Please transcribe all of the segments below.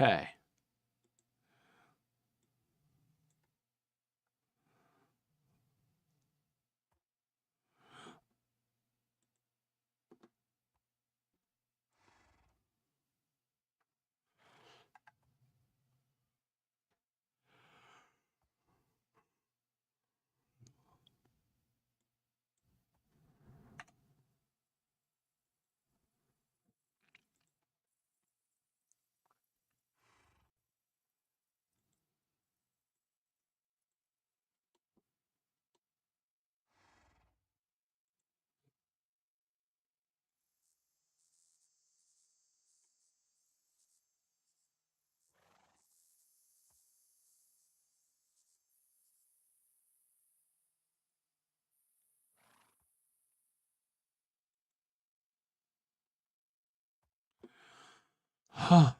Okay. Huh.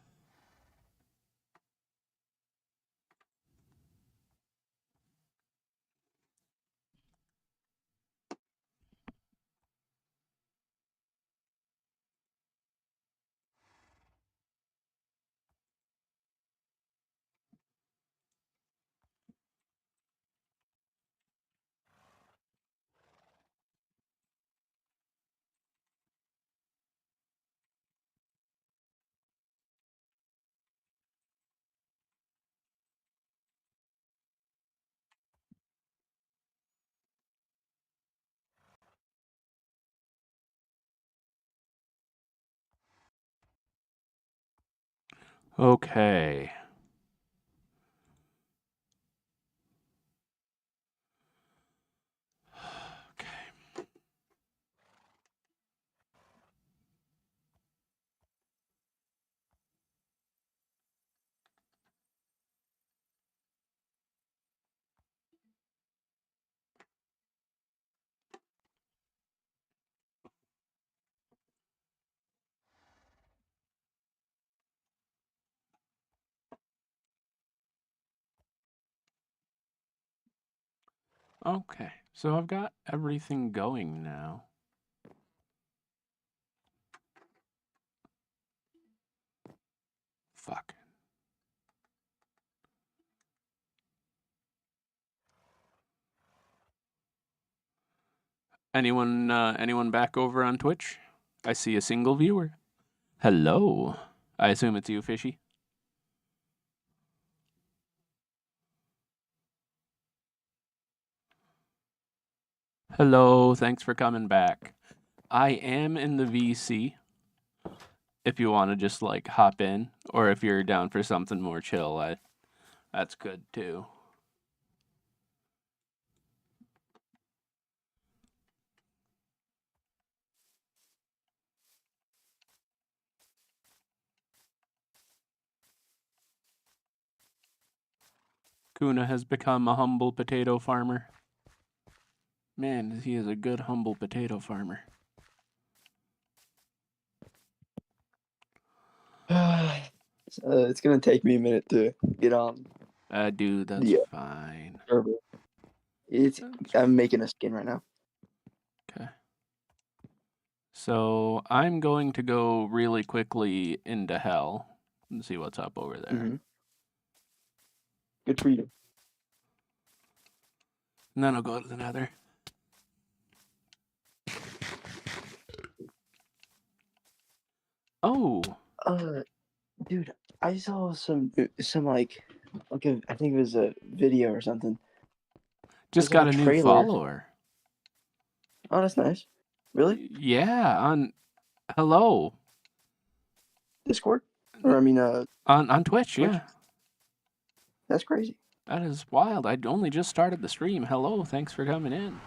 Okay. Okay. Okay. So I've got everything going now. Fuck. Anyone back over on Twitch? I see a single viewer. Hello. I assume it's you, Fishy. Hello, thanks for coming back. I am in the VC. If you want to just like hop in, or if you're down for something more chill, that's good too. Kuna has become a humble potato farmer. Man, he is a good humble potato farmer. It's gonna take me a minute to get on. Dude, that's fine. Server. I'm making a skin right now. Okay. So I'm going to go really quickly into hell and see what's up over there. Mm-hmm. Good for you. And then I'll go to the nether. Oh. Dude, I saw some like I think it was a video or something. Just got a new follower. Oh, that's nice. Really? Yeah, on hello. Discord? Or I mean on Twitch, Twitch? yeah. That's crazy. That is wild. I only just started the stream. Hello, thanks for coming in.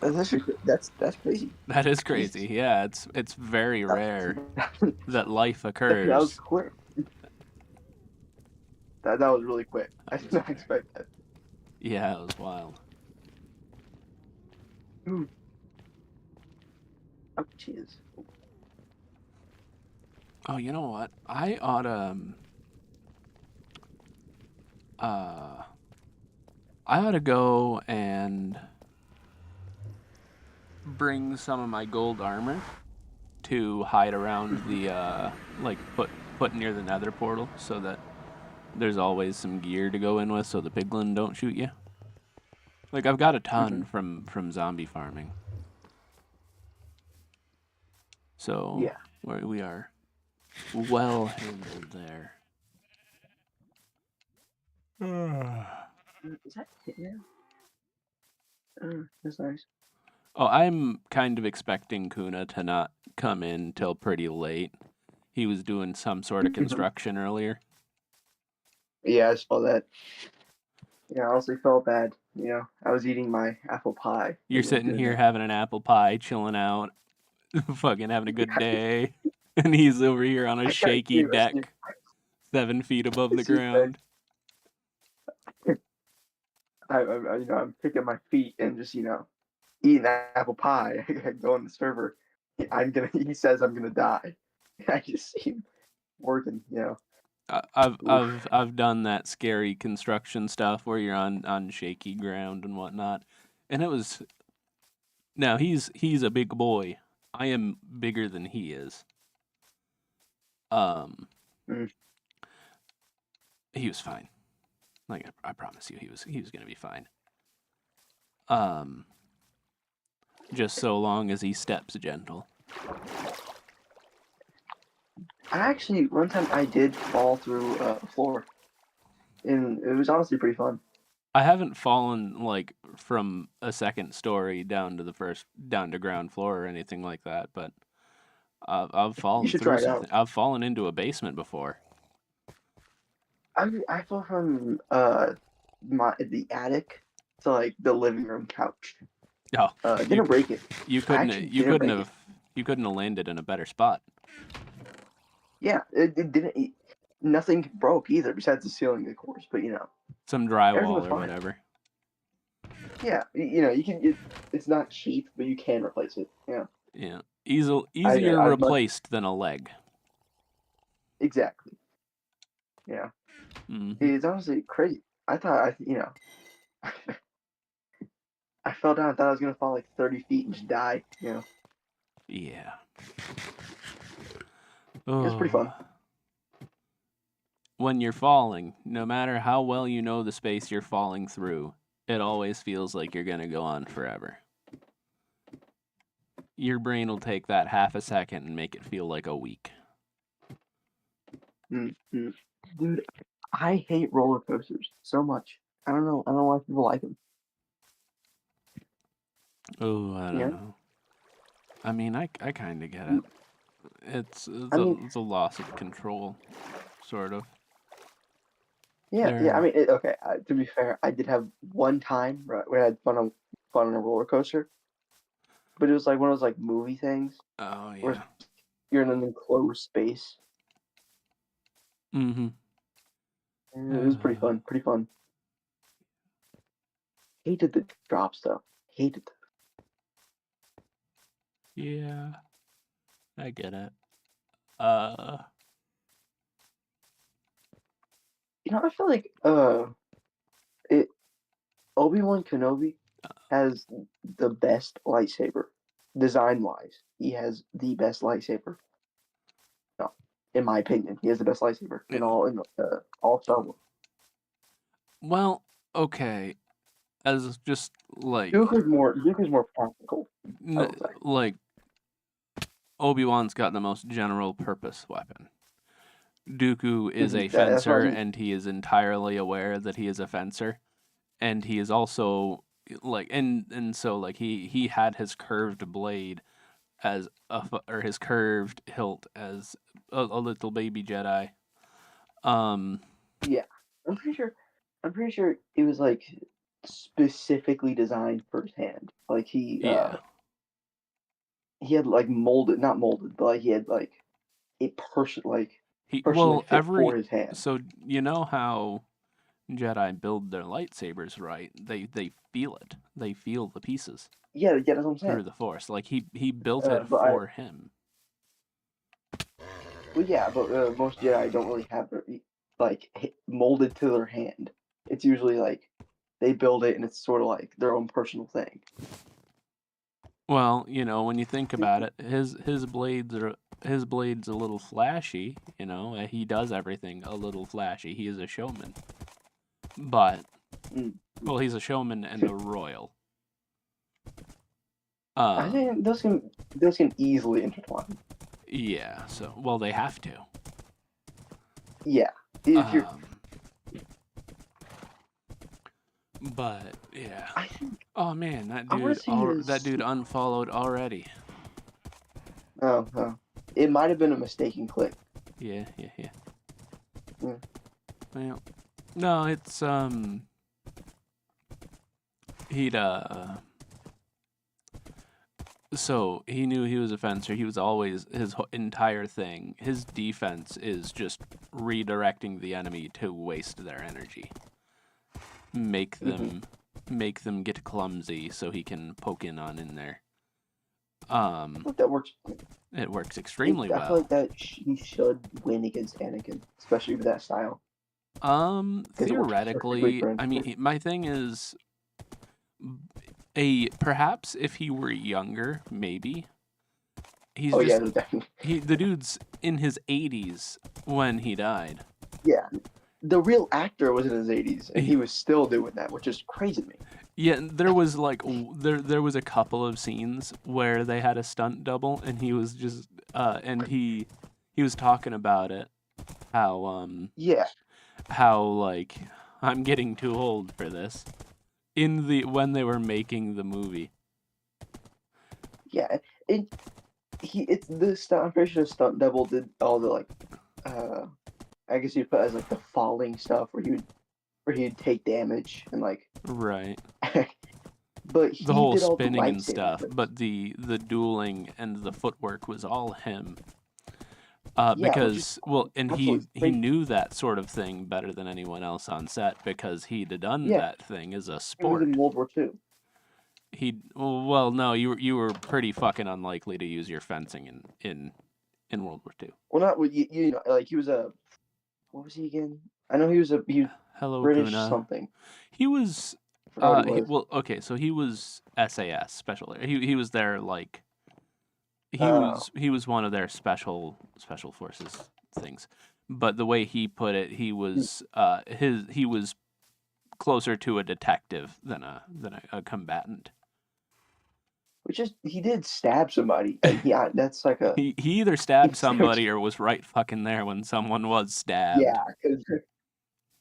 That's crazy. That is crazy. Jesus. Yeah, it's very rare that life occurs. That was quick. That was really quick. I did not expect that. Yeah, it was wild. Ooh. Oh, cheers. Oh, you know what? I ought to go and bring some of my gold armor to hide around the like put near the nether portal so that there's always some gear to go in with so the piglin don't shoot you. Like I've got a ton from zombie farming. So Yeah. we are well handled there. Is that it now? That's nice. Oh, I'm kind of expecting Kuna to not come in till pretty late. He was doing some sort of construction earlier. Yeah, I saw that. Yeah, I honestly felt bad. You know, I was eating my apple pie. You're sitting here having an apple pie, chilling out, fucking having a good day, and he's over here on a shaky deck, 7 feet above the ground. I'm picking my feet and just eating apple pie. I go on the server. He says I'm gonna die. I just see him working. I've done that scary construction stuff where you're on shaky ground and whatnot, and it was. Now he's a big boy. I am bigger than he is. He was fine. Like I promise you, he was gonna be fine. Just so long as he steps gentle. One time I did fall through a floor, and it was honestly pretty fun. I haven't fallen like from a second story down to ground floor or anything like that, but I've fallen You should through try it out. something. I've fallen into a basement before. I fell from the attic to like the living room couch. Oh, didn't break it. You couldn't have landed in a better spot. Yeah, it didn't. Nothing broke either besides the ceiling, of course. But some drywall or whatever. Yeah, you can. It's not cheap, but you can replace it. Yeah, easier replaced than a leg. Exactly. Yeah. Mm-hmm. It's honestly crazy. I thought I fell down. I thought I was gonna fall like 30 feet and just die. Yeah. It was pretty fun. When you're falling, no matter how well you know the space you're falling through, it always feels like you're gonna go on forever. Your brain will take that half a second and make it feel like a week. Mm-hmm. Dude, I hate roller coasters so much. I don't know why people like them. Oh, I don't know. I mean, I kind of get it. It's a loss of control, sort of. Yeah. I mean, okay. To be fair, I did have one time where I had fun on a roller coaster, but it was like one of those like movie things. Oh yeah. Where you're in an enclosed space. Mm-hmm. It was pretty fun. Pretty fun. Hated the drops though. Hated them. Yeah, I get it. I feel like Obi-Wan Kenobi has the best lightsaber, design-wise. He has the best lightsaber. No, in my opinion, he has the best lightsaber in all Star Wars. Well, okay, as just like Luke is more practical. Like Obi-Wan's got the most general purpose weapon. Dooku is a fencer, and he is entirely aware that he is a fencer, and he is also like, and so like he had his curved blade as or his curved hilt as a little baby Jedi. Yeah, I'm pretty sure it was like specifically designed for his hand. Like he had like not molded, but like he had like a person like. For his hand. So you know how Jedi build their lightsabers, right? They feel it. They feel the pieces. Yeah, that's what I'm saying. Through the Force, like he built it for him. Well, yeah, but most Jedi don't really have like molded to their hand. It's usually like they build it and it's sort of like their own personal thing. Well, you know, when you think about it, his blades are his blades a little flashy. You know, he does everything a little flashy. He is a showman, but Mm. well, he's a showman and a royal. I think those can easily intertwine. Yeah. So, well, they have to. Yeah, if you're, But yeah. I think Oh man, I want to see his. that dude unfollowed already. Oh, it might have been a mistaken click. Yeah. Yeah. Well, no, it's he'd so he knew he was a fencer. He was always his entire thing. His defense is just redirecting the enemy to waste their energy. Make them get clumsy so he can poke in there. I feel like that works. It works extremely I well. feel like that he should win against Anakin, especially with that style. Theoretically, I mean, my thing is, perhaps if he were younger, maybe. He's definitely. The dude's in his 80s when he died. Yeah, the real actor was in his 80s, and he was still doing that, which is crazy to me. Yeah, there was like there was a couple of scenes where they had a stunt double, and he was just and he was talking about it, how how like I'm getting too old for this when they were making the movie. Yeah, it's the stunt. I'm pretty sure the stunt double did all the like, I guess you'd put as like the falling stuff where he'd take damage and like. Right. But the whole spinning and stuff, but the dueling and the footwork was all him. Because and he knew that sort of thing better than anyone else on set because he'd done that thing as a sport. He was in World War II. No, you were pretty fucking unlikely to use your fencing in World War II. Well, not you know, like he was a, what was he again? I know he was Hello, British Kuna. something. He was. Okay, so he was SAS special. He was there like. He was one of their special forces things, but the way he put it, he was he was closer to a detective than a combatant. Which is, he did stab somebody. Yeah, that's like a. He either stabbed somebody or was right fucking there when someone was stabbed. Yeah, because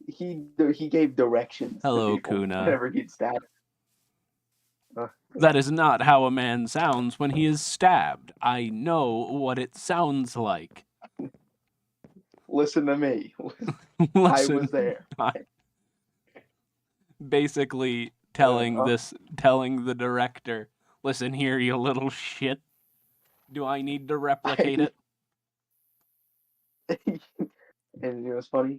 he gave directions. Hello, Kuna. Whenever he'd stab. That is not how a man sounds when he is stabbed. I know what it sounds like. Listen to me. I was there. Basically telling the director, listen here, you little shit. Do I need to replicate it? And you know what's funny?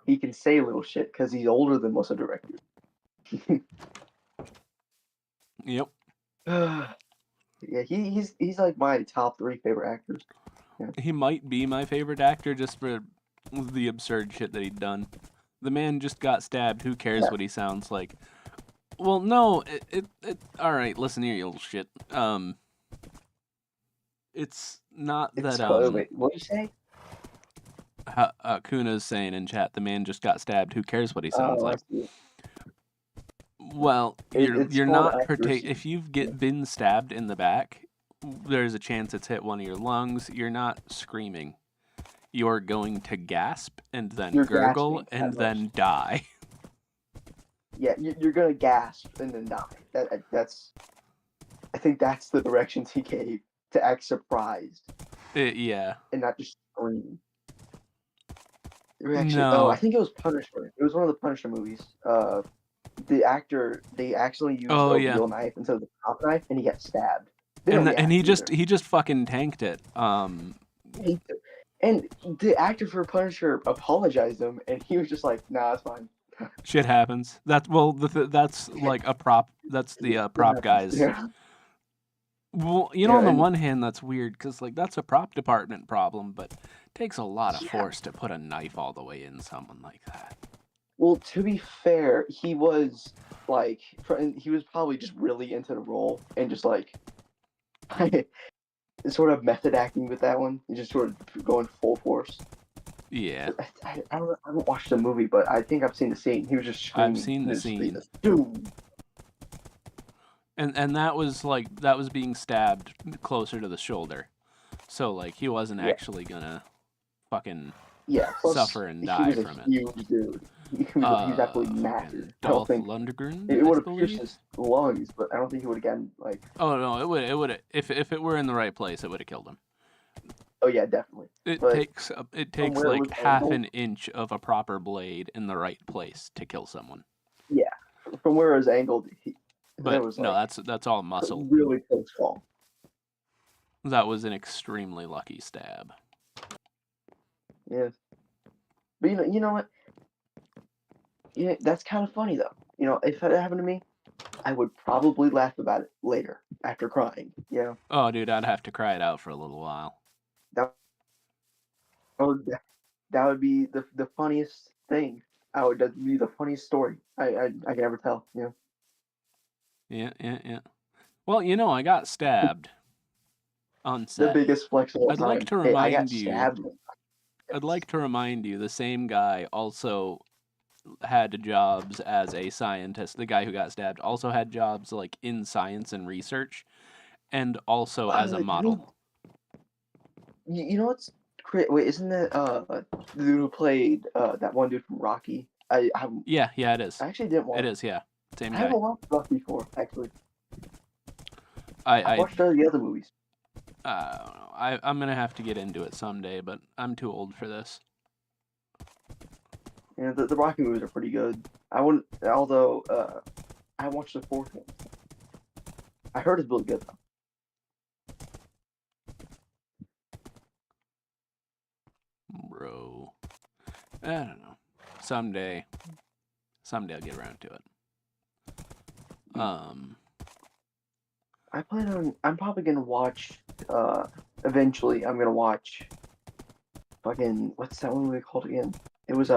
He can say little shit because he's older than most of the directors. Yep. Yeah, he's like my top 3 favorite actors. Yeah. He might be my favorite actor just for the absurd shit that he'd done. The man just got stabbed. Who cares what he sounds like? Well, no. All right, listen here, you little shit. It's not that. Wait, what'd you say? Kuna's saying in chat, the man just got stabbed. Who cares what he sounds like? Well, you're not if you've been stabbed in the back, there's a chance it's hit one of your lungs. You're not screaming. You're going to gasp and then gurgle and then die. Yeah, you're gonna gasp and then die. I think that's the directions he gave, to act surprised. Yeah. And not just scream. No, I think it was Punisher. It was one of the Punisher movies. The actor, they actually used a real knife instead of the prop knife, and he got stabbed. And he just fucking tanked it. And the actor for Punisher apologized him, and he was just like, "Nah, it's fine." Shit happens. That's like a prop. That's the prop guys. Yeah. Well, on the one hand, that's weird because like that's a prop department problem, but it takes a lot of force to put a knife all the way in someone like that. Well, to be fair, he was probably just really into the role and just like sort of method acting with that one. He's just sort of going full force. Yeah. I haven't watched the movie, but I think I've seen the scene. He was just screaming. I've seen the Just, scene. Dude. And that was being stabbed closer to the shoulder. So like he wasn't actually gonna fucking suffer and die from it. He was a huge dude. He was absolutely massive. Dolph Lundgren, it would I have believe. pierced his lungs, but I don't think he would have gotten like. Oh no, it would if it were in the right place, it would have killed him. Oh yeah, definitely. It But takes like half an inch of a proper blade in the right place to kill someone. Yeah, from where it was angled, but was no, like that's all muscle. Really close call. That was an extremely lucky stab. Yeah, but you know what? Yeah, that's kind of funny though. You know, if that happened to me, I would probably laugh about it later after crying. You know. Oh, dude, I'd have to cry it out for a little while. That would be the funniest thing. That'd be the funniest story I can ever tell. You know. Yeah. Well, I got stabbed on set. The biggest flex of all time. Like to remind you. Stabbed. I'd like to remind you, the same guy also had jobs as a scientist. The guy who got stabbed also had jobs like in science and research, and also as a model. You know what's great? Wait, isn't that the dude who played that one dude from Rocky? Yeah, it is. I actually didn't watch it. Is, yeah. Same guy. I haven't watched Rocky before, actually. I watched the other movies. I don't know. I'm gonna have to get into it someday, but I'm too old for this. Yeah, the Rocky movies are pretty good. I wouldn't, although I watched the fourth one. I heard it's really good though. Bro, I don't know. Someday I'll get around to it. I'm probably gonna watch. Eventually, I'm gonna watch. Fucking, what's that one movie called again? It was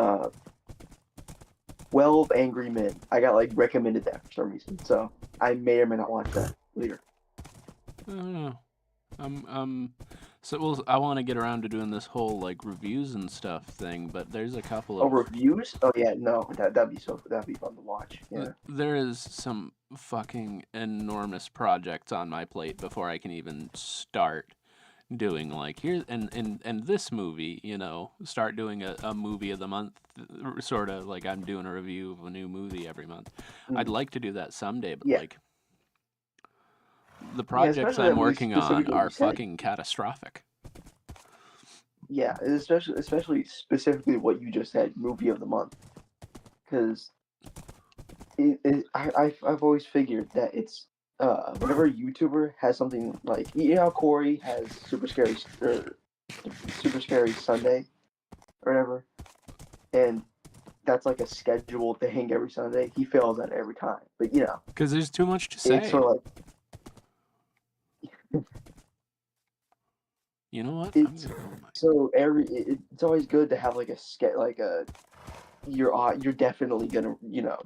12 Angry Men. I got like recommended that for some reason, so I may or may not watch that later. I don't know. So I want to get around to doing this whole like reviews and stuff thing, but there's a couple of reviews. Oh yeah, no, that'd be fun to watch. Yeah, there is some fucking enormous projects on my plate before I can even start doing like here and this movie. Start doing a movie of the month, sort of like I'm doing a review of a new movie every month. I'd like to do that someday, but like. The projects I'm working on are fucking catastrophic. Yeah, especially specifically what you just said, movie of the month, because I've always figured that it's whenever a YouTuber has something like how Corey has Super Scary Sunday or whatever, and that's like a scheduled thing every Sunday. He fails at it every time, but because there's too much to say. It's sort of like. You know what? It's always good to have like you're definitely gonna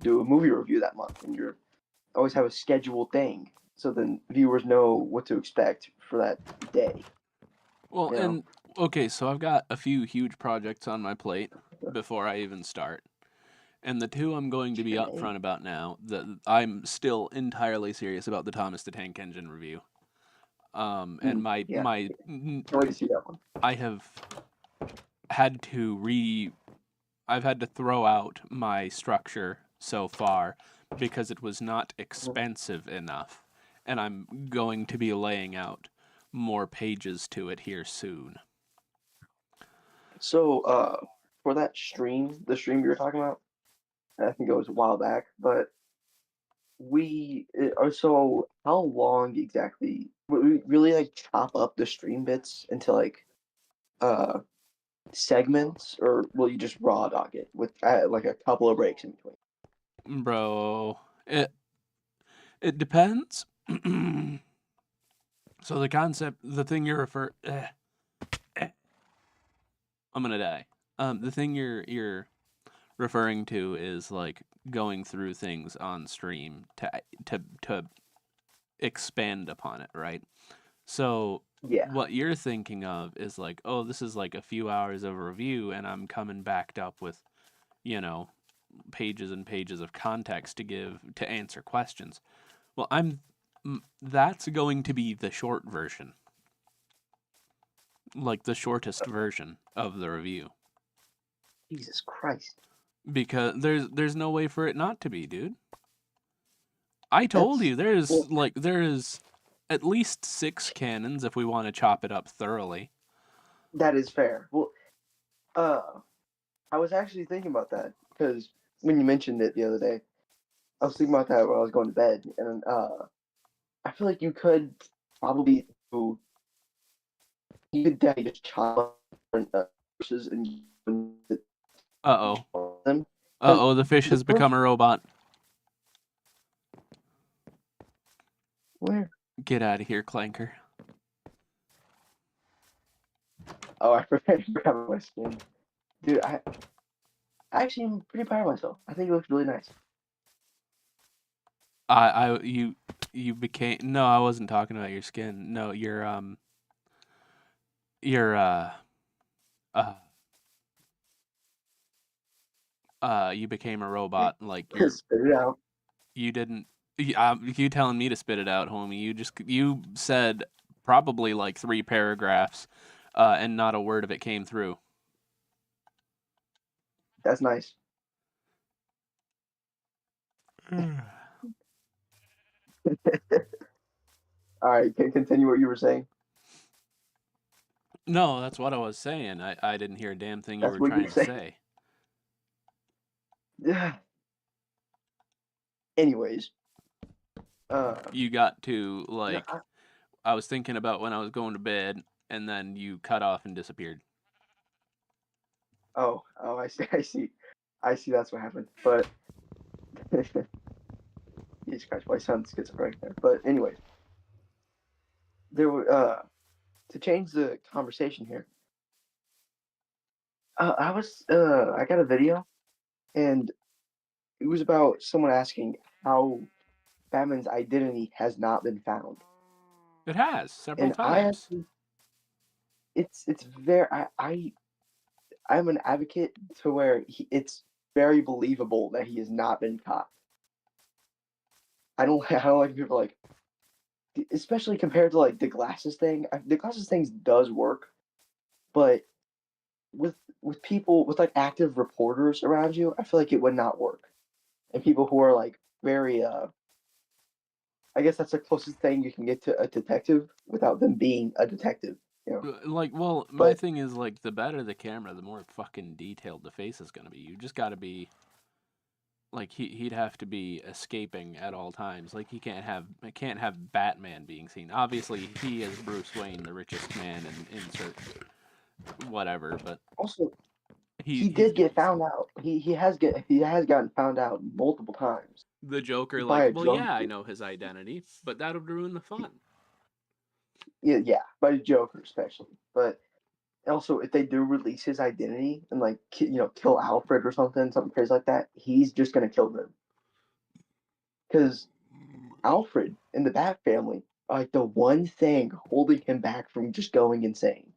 do a movie review that month, and you're always have a scheduled thing, so then viewers know what to expect for that day. Well, and okay, so I've got a few huge projects on my plate before I even start. And the two I'm going to be upfront about now, that I'm still entirely serious about the Thomas the Tank Engine review. And my I'd like to see that one. I have had to I've had to throw out my structure so far because it was not expensive enough, and I'm going to be laying out more pages to it here soon. So, for that the stream you were talking about, I think it was a while back, but so how long exactly would we really like chop up the stream bits into like segments, or will you just raw dog it with like a couple of breaks in between? Bro, it depends. So the thing you're I'm gonna die. The thing you're referring to is like going through things on stream to expand upon it, right? So Yeah, what you're thinking of is like, oh, this is like a few hours of review, and I'm coming backed up with, you know, pages and pages of context to give to answer questions. Well, that's going to be the short version, like the shortest version of the review, Jesus Christ. because there's no way for it not to be, dude. I told That's you well, there's at least 6 cannons if we want to chop it up thoroughly. that is fair. Well, I was actually thinking about that because when you mentioned it the other day, I was thinking about that while I was going to bed, and I feel like you could probably do, you could definitely just chop up different horses and Uh-oh. them. Because Uh-oh, the fish the has become first a robot. where? Get out of here, Clanker. Oh, I forgot my skin, dude. I actually am pretty proud of myself. I think it looks really nice. You became no, I wasn't talking about your skin. No, your uh you became a robot like Spit it out. you didn't you telling me to spit it out, homie. You said probably like 3 paragraphs and not a word of it came through. That's nice. All right, can continue what you were saying. No, that's what I was saying. I didn't hear a damn thing you That's were what you were trying to saying. say. Anyways, You got to no, like I was thinking about when I was going to bed, and then you cut off and disappeared. oh, I see, I see. That's what happened. But Jesus Christ, my son's schizophrenic there. But anyways, there were to change the conversation here. I got a video, and it was about someone asking how Batman's identity has not been found, It has several and I times. actually, it's very I'm an advocate to where it's very believable that he has not been caught. I don't like people like, especially compared to like the glasses thing. The glasses thing does work, but with people with like active reporters around you, I feel like it would not work. And people who are like very I guess that's the closest thing you can get to a detective without them being a detective, you know. Like, well, my But thing is like the better the camera, the more fucking detailed the face is gonna be. You just gotta be like he'd have to be escaping at all times. Like he can't have Batman being seen. Obviously, he is Bruce Wayne, the richest man, and insert whatever. But also he he's did gonna get be seen. found out. He has gotten found out multiple times The Joker, by like, a well, drunk. yeah, I know his identity, but that would ruin the fun. Yeah, by the Joker especially. But also, if they do release his identity and like kill Alfred or something crazy like that, he's just gonna kill them because Alfred and the Bat family are like the one thing holding him back from just going insane.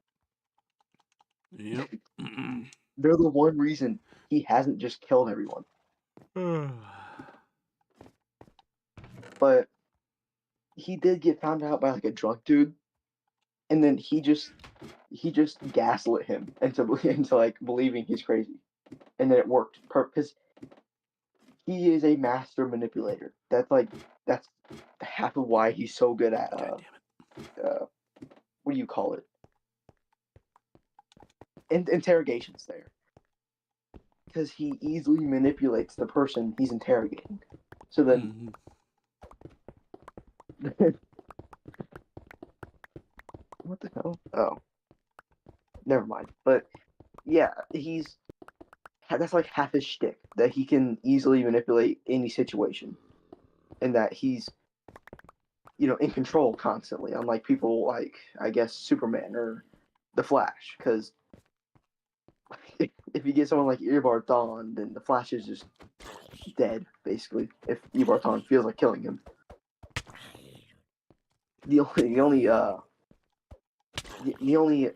Yep. They're the one reason he hasn't just killed everyone. But he did get found out by like a drunk dude, and then he just gaslit him into like believing he's crazy, and then it worked because he is a master manipulator. That's half of why he's so good at God damn uh what do you call it? Interrogations there, because he easily manipulates the person he's interrogating. So it. then, what the hell? Oh, never mind. But yeah, that's like half his shtick, that he can easily manipulate any situation, and that he's in control constantly, unlike people like I guess Superman or the Flash, because if you get someone like Eobard Thawne, then the Flash is just dead basically. If Eobard Thawne feels like killing him, the only the only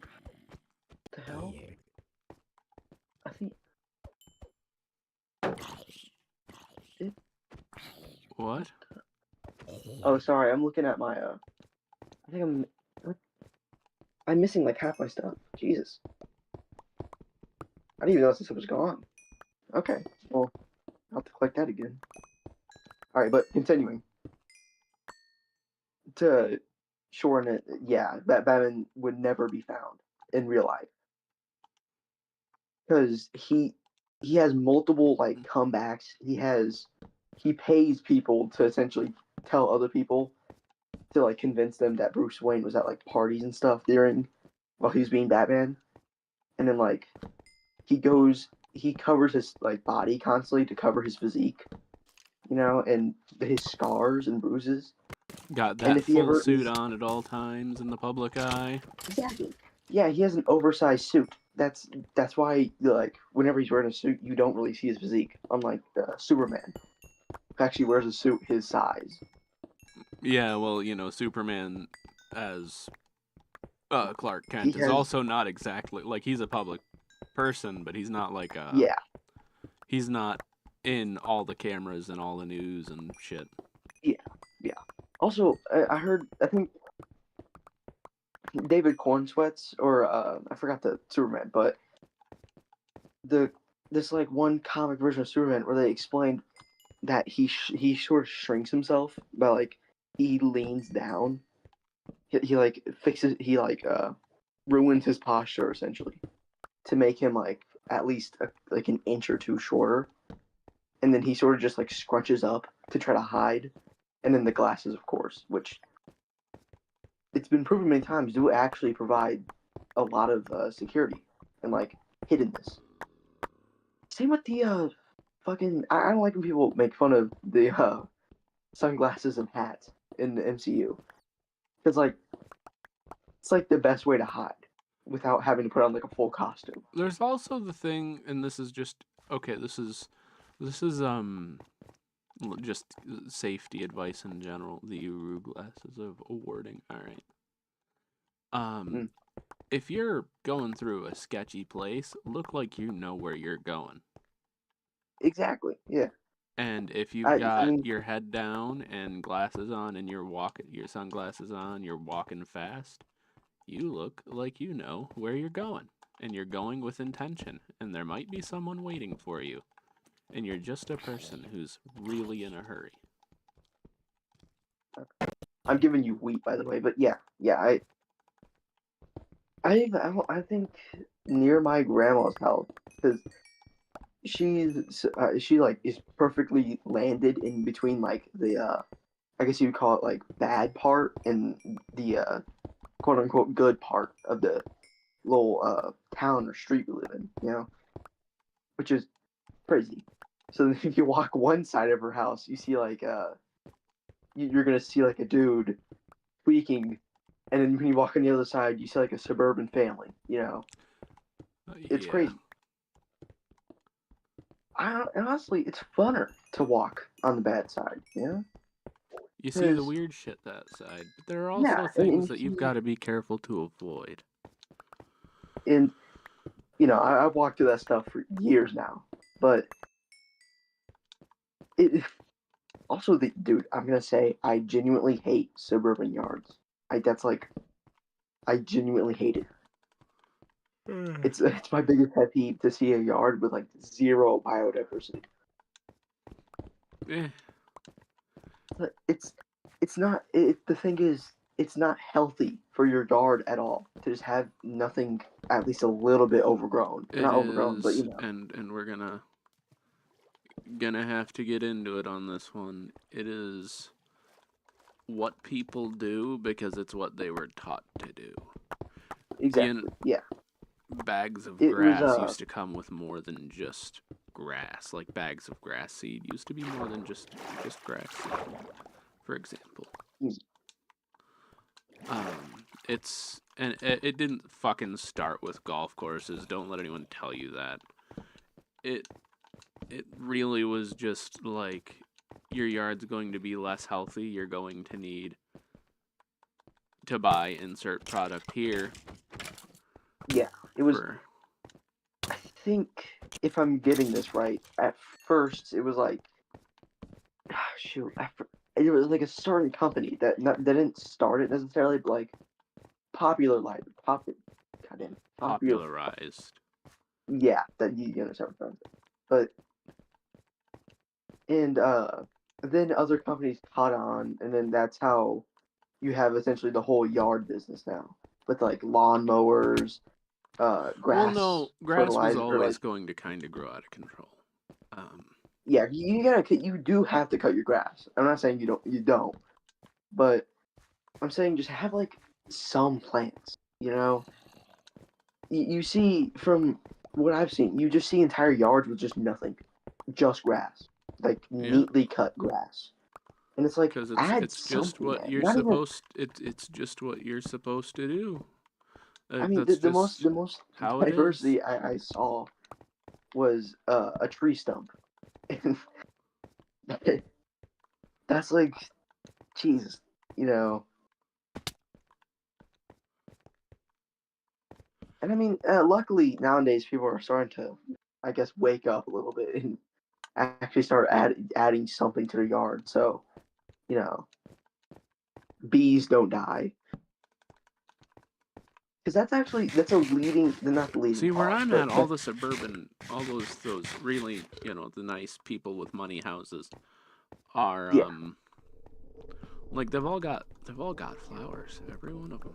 the hell I think it, What? oh sorry, I'm looking at my I think I'm missing like half my stuff. Jesus, I didn't even notice this was gone. Okay, well I'll have to collect that again. All right, but continuing to shorten it, yeah, Batman would never be found in real life because he has multiple like comebacks. He pays people to essentially tell other people to like convince them that Bruce Wayne was at like parties and stuff during while he was being Batman, and then like he covers his like body constantly to cover his physique, and his scars and bruises. Got And that if he full ever suit is on at all times in the public eye. exactly, yeah, he has an oversized suit. That's why like whenever he's wearing a suit, you don't really see his physique. Unlike Superman, who actually wears a suit his size. Yeah, well, Superman as Clark He Kent is has also not exactly like he's a public person, but he's not like yeah, he's not in all the cameras and all the news and shit. yeah, yeah. Also, I think David Cornsweats or I forgot the Superman, but the this like one comic version of Superman where they explained that he sort of shrinks himself by like he leans down. He like fixes he like ruins his posture essentially to make him like at least like an inch or two shorter, and then he sort of just like scrunches up to try to hide, and then the glasses, of course, which it's been proven many times do actually provide a lot of security and like hiddenness. Same with the fucking. I don't like when people make fun of the sunglasses and hats in the MCU because like it's like the best way to hide without having to put on like a full costume. There's also the thing, and this is just okay. This is just safety advice in general. The Uru glasses of awarding. All right. Mm, If you're going through a sketchy place, look like you know where you're going. exactly. Yeah. And if you've I got mean, your head down and glasses on and you're walking your sunglasses on, you're walking fast, you look like you know where you're going. And you're going with intention. And there might be someone waiting for you. And you're just a person who's really in a hurry. I'm giving you wheat by the way, but yeah. I think near my grandma's house because she like is perfectly landed in between like the I guess you would call it like bad part and the quote unquote good part of the little town or street we live in, which is crazy. So if you walk one side of her house, you see like you're gonna see like a dude tweaking, and then when you walk on the other side, you see like a suburban family. It's Yeah. crazy. Honestly, it's funner to walk on the bad side. You see the Because weird shit that side, but there are yeah, also and things that you've got to be careful to avoid. and I've walked through that stuff for years now, but it also the dude. I'm gonna say I genuinely hate suburban yards. I genuinely hate it. It's my biggest pet peeve to see a yard with like zero biodiversity. Eh, It's not. The thing is, it's not healthy for your yard at all to just have nothing at least a little bit overgrown. it Not overgrown, but is, and we're gonna have to get into it on this one. It is what people do because it's what they were taught to do. You exactly. Yeah, bags of it was. grass used to come with more than just grass. Like bags of grass seed used to be more than just grass seed, for example. It's and it didn't fucking start with golf courses. Don't let anyone tell you that. It it really was just like your yard's going to be less healthy. You're going to need to buy insert product here. Yeah, it was. For... I think if I'm getting this right, at first it was like, shoot, it was like a certain company that didn't start it necessarily, but like popular. popularized. Yeah, that you understand what I'm saying. But and then other companies caught on, and then that's how you have essentially the whole yard business now with like lawnmowers, Well, grass no, grass was fertilizer, or always like going to kind of grow out of control. yeah, you do have to cut your grass. I'm not saying you don't, but I'm saying just have like some plants. You know, you see from what I've seen, you just see entire yards with just nothing, just grass, like Yeah, neatly cut grass, and it's like because add it's just something, what man. you're Not even. supposed. It's just what you're supposed to do. I mean, That's just the most how it is. diversity I saw was a tree stump, and that's like Jesus, you know. And I mean, luckily nowadays people are starting to, I guess, wake up a little bit and actually start adding something to their yard. So, you know, bees don't die. Because that's a leading, not the leading See, where cause, I'm but at, all that, the suburban, all those really, the nice people with money houses are yeah, like they've all got flowers, every one of them.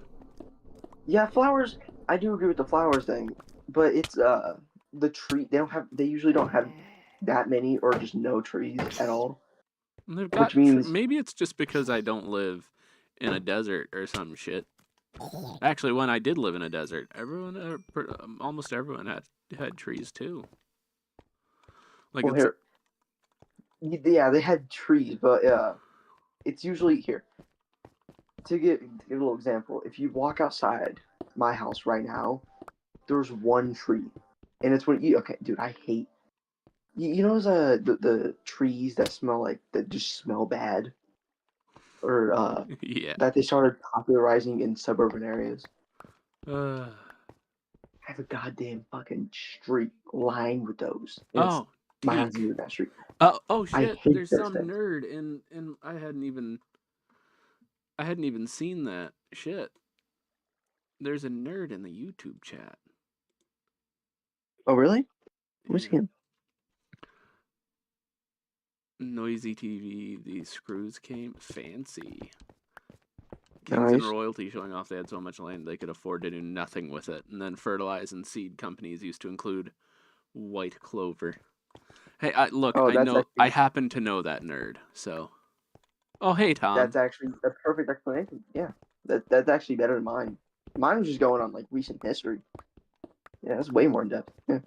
yeah, flowers. I do agree with the flowers thing, but it's the tree. They usually don't have that many or just no trees at all, And they've which got means maybe it's just because I don't live in a desert or some shit. Actually, when I did live in a desert, almost everyone had trees too. Like well it's here, yeah, they had trees, but it's usually here. To give a little example, if you walk outside my house right now, there's one tree, and it's when you okay, dude. I hate you know those the trees that smell like that just smell bad, or yeah. that they started popularizing in suburban areas. Uh, I have a goddamn fucking street lined with those, and it's oh, my house teak. is in that street. Oh I shit! hate There's those some things. nerd and I hadn't even seen that shit. There's a nerd in the YouTube chat. Oh really? What's Yeah. him? Noisy TV. These screws came fancy. Kings and Nice. royalty showing off they had so much land they could afford to do nothing with it, and then fertilize and seed companies used to include white clover. Hey, look, Oh, I know I happen to know that nerd, so. Oh, hey, Tom. that's actually a perfect explanation. Yeah, that's actually better than mine. Mine was just going on like recent history. Yeah, that's way more in depth. Yeah.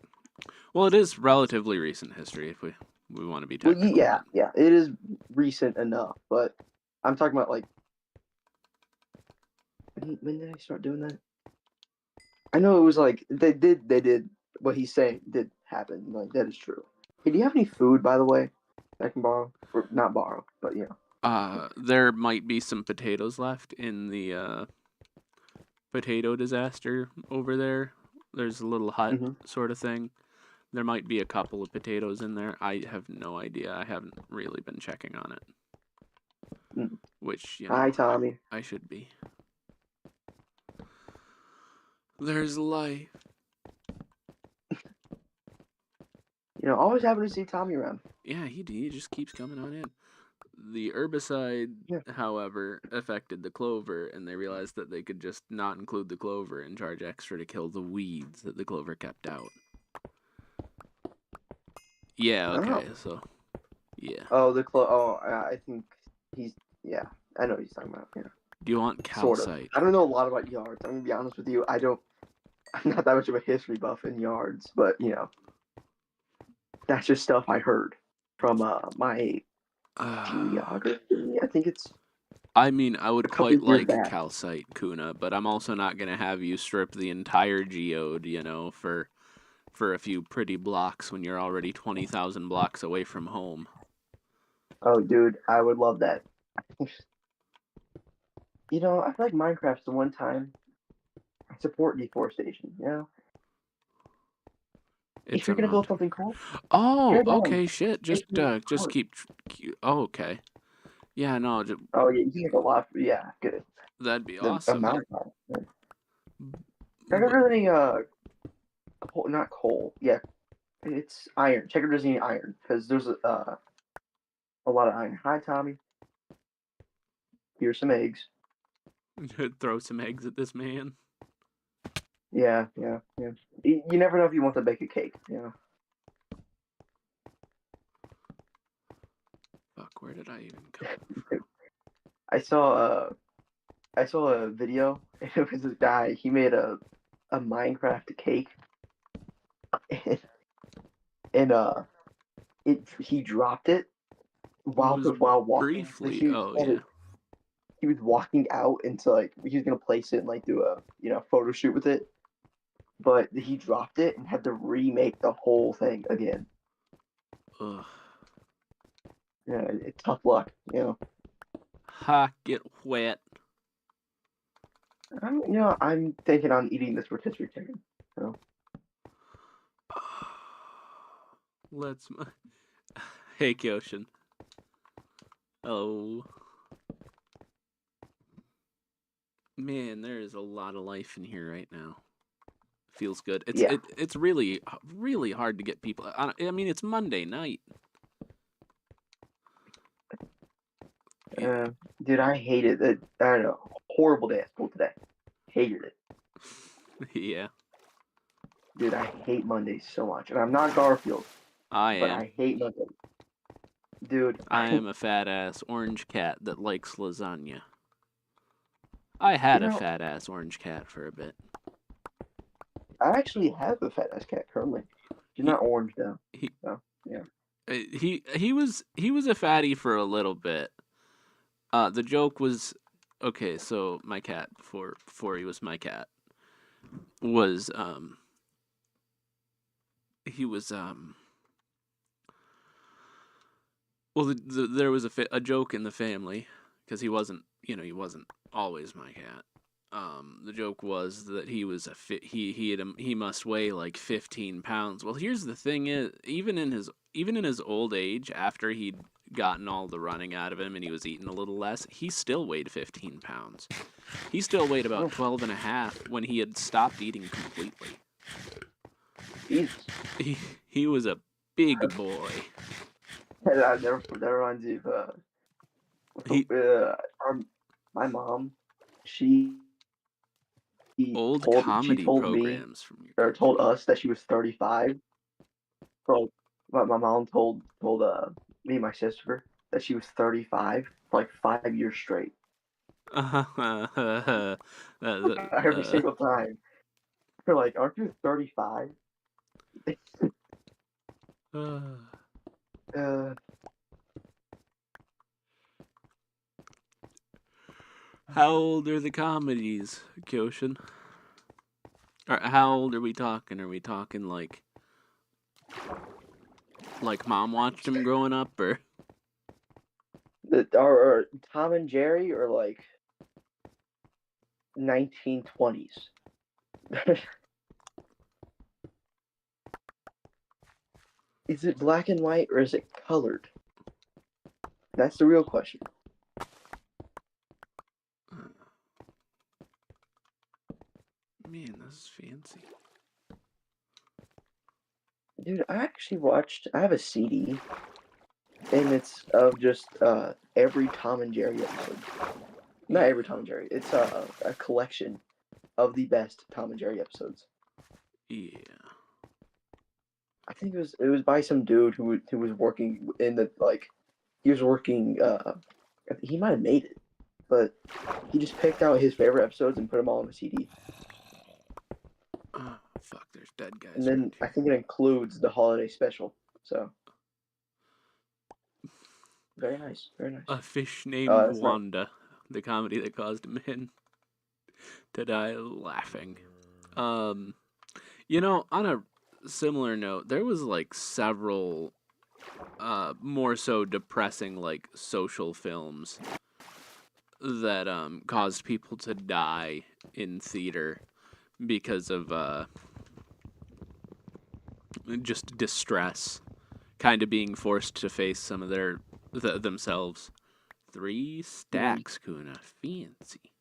Well, it is relatively recent history if we want to be Well, technical, yeah, but yeah, it is recent enough, but I'm talking about like when did I start doing that? I know it was like they did what he's saying did happen. Like that is true. Hey, do you have any food, by the way, I can borrow or not borrow, but you know. there might be some potatoes left in the potato disaster over there. There's a little hut Mm-hmm. sort of thing. There might be a couple of potatoes in there. I have no idea. I haven't really been checking on it. Mm. Which, Hi, Tommy. I should be. There's life. You know, always happy to see Tommy around. Yeah, he just keeps coming on in. The herbicide, Yeah. however, affected the clover, and they realized that they could just not include the clover and charge extra to kill the weeds that the clover kept out. Yeah, okay, so, yeah. Oh, I think he's yeah. I know what he's talking about. Yeah. Do you want Sort of. calcite? I don't know a lot about yards. I'm gonna be honest with you. I'm not that much of a history buff in yards, but you know, that's just stuff I heard from my geography. I think it's I mean, I would a couple quite of years like back. calcite, Kuna, but I'm also not gonna have you strip the entire geode, for a few pretty blocks when you're already 20,000 blocks away from home. Oh, dude, I would love that. You know, I feel like Minecraft's the one time I support deforestation. You know, if It's you're gonna around. build something cool, Oh, tear down, okay, shit. make it Just art. keep. Oh, okay. Yeah, no, Oh yeah, you can make a lot. Yeah, good. that'd be The awesome. amount of time. Check if But there's any coal, not coal. Yeah, it's iron. Check if there's any iron because there's a lot of iron. Hi Tommy. Here's some eggs. throw some eggs at this man. Yeah, yeah, yeah. You never know if you want to bake a cake. You know. Fuck, where did I even come from? I saw I saw a video. It was this guy. He made a Minecraft cake, and he dropped it It was while walking. briefly. Oh yeah. He was walking out into like he was gonna place it and like do a photo shoot with it, but he dropped it and had to remake the whole thing again. Ugh. Yeah, it's tough luck. You know. Ha! Get wet. I'm thinking on eating this rotisserie chicken. So. Let's. Hey, Kyoshin. Oh. Man, there is a lot of life in here right now. Feels good. It's really hard to get people. I mean, it's Monday night. Dude, I hated it. I don't know. Horrible day at school today. Hated it. Yeah. Dude, I hate Mondays so much. And I'm not Garfield, but am. I hate Mondays. Dude. I am a fat ass orange cat that likes lasagna. I had a fat ass orange cat for a bit. I actually have a fat ass cat currently. She's not orange though. So, yeah. He was a fatty for a little bit. The joke was, okay, so my cat before he was my cat was he was well there was a joke in the family because he wasn't always my cat. The joke was that he was he must weigh like 15 pounds. Well, here's the thing: is even in his old age, after he'd gotten all the running out of him and he was eating a little less, he still weighed 15 pounds. He still weighed about 12 and a half when he had stopped eating completely. Jesus. He was a big boy. That reminds me of my mom. She old told comedy programs me, from your or country. told us that she was 35. So my mom told me and my sister that she was 35 for like 5 years straight. Every single time. They're like, aren't you 35? How old are the comedies, Kyoshin? Or how old are we talking? Are we talking like mom watched him growing up, or or Tom and Jerry, or like 1920s? Is it black and white or is it colored? That's the real question. Man, this is fancy. Dude, I have a CD, and it's of just every Tom and Jerry episode. Not every Tom and Jerry. It's a collection of the best Tom and Jerry episodes. Yeah. I think it was by some dude who was working in the he was working he might have made it, but he just picked out his favorite episodes and put them all on the CD. Oh, fuck, there's dead guys. And then I think it includes the holiday special. So very nice, very nice. A fish named Wanda, the comedy that caused men to die laughing. On a similar note, there was like several more so depressing like social films that caused people to die in theater because of just distress, kind of being forced to face some of themselves. 3 stacks, Kuna. Fancy.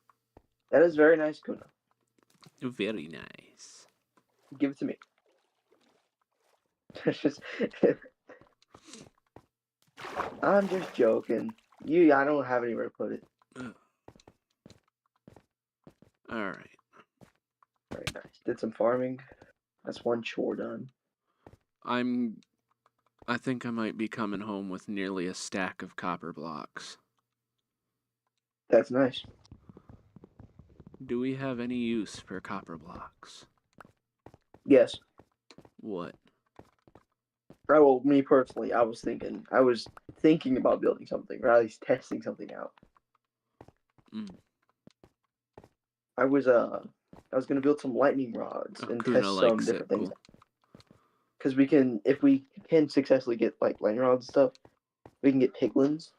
That is very nice, Kuna. Very nice. Give it to me. I'm just joking. I don't have anywhere to put it. All right. Very nice. Did some farming. That's one chore done. I think I might be coming home with nearly a stack of copper blocks. That's nice. Do we have any use for copper blocks? Yes. What? Well, me personally, I was thinking about building something, or at least testing something out. I was gonna build some lightning rods and Kuna test some likes different it. things. Cool. Because if we can successfully get like lightning rods and stuff, we can get piglins,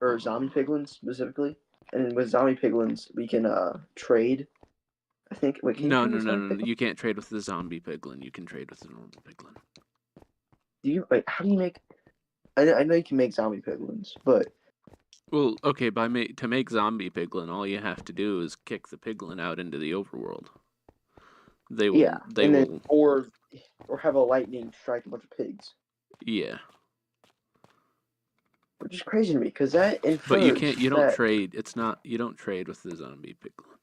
or zombie piglins specifically. And with zombie piglins, we can trade. I think. Wait, can you trade with zombie No. piglin? You can't trade with the zombie piglin. You can trade with the normal piglin. How do you make? I know you can make zombie piglins, but well, okay. To make zombie piglin, all you have to do is kick the piglin out into the overworld. They will. Yeah, they will. Or have a lightning strike a bunch of pigs. Yeah. Which is crazy to me because that infers. But you can't. You don't trade. It's not. You don't trade with the zombie piglin.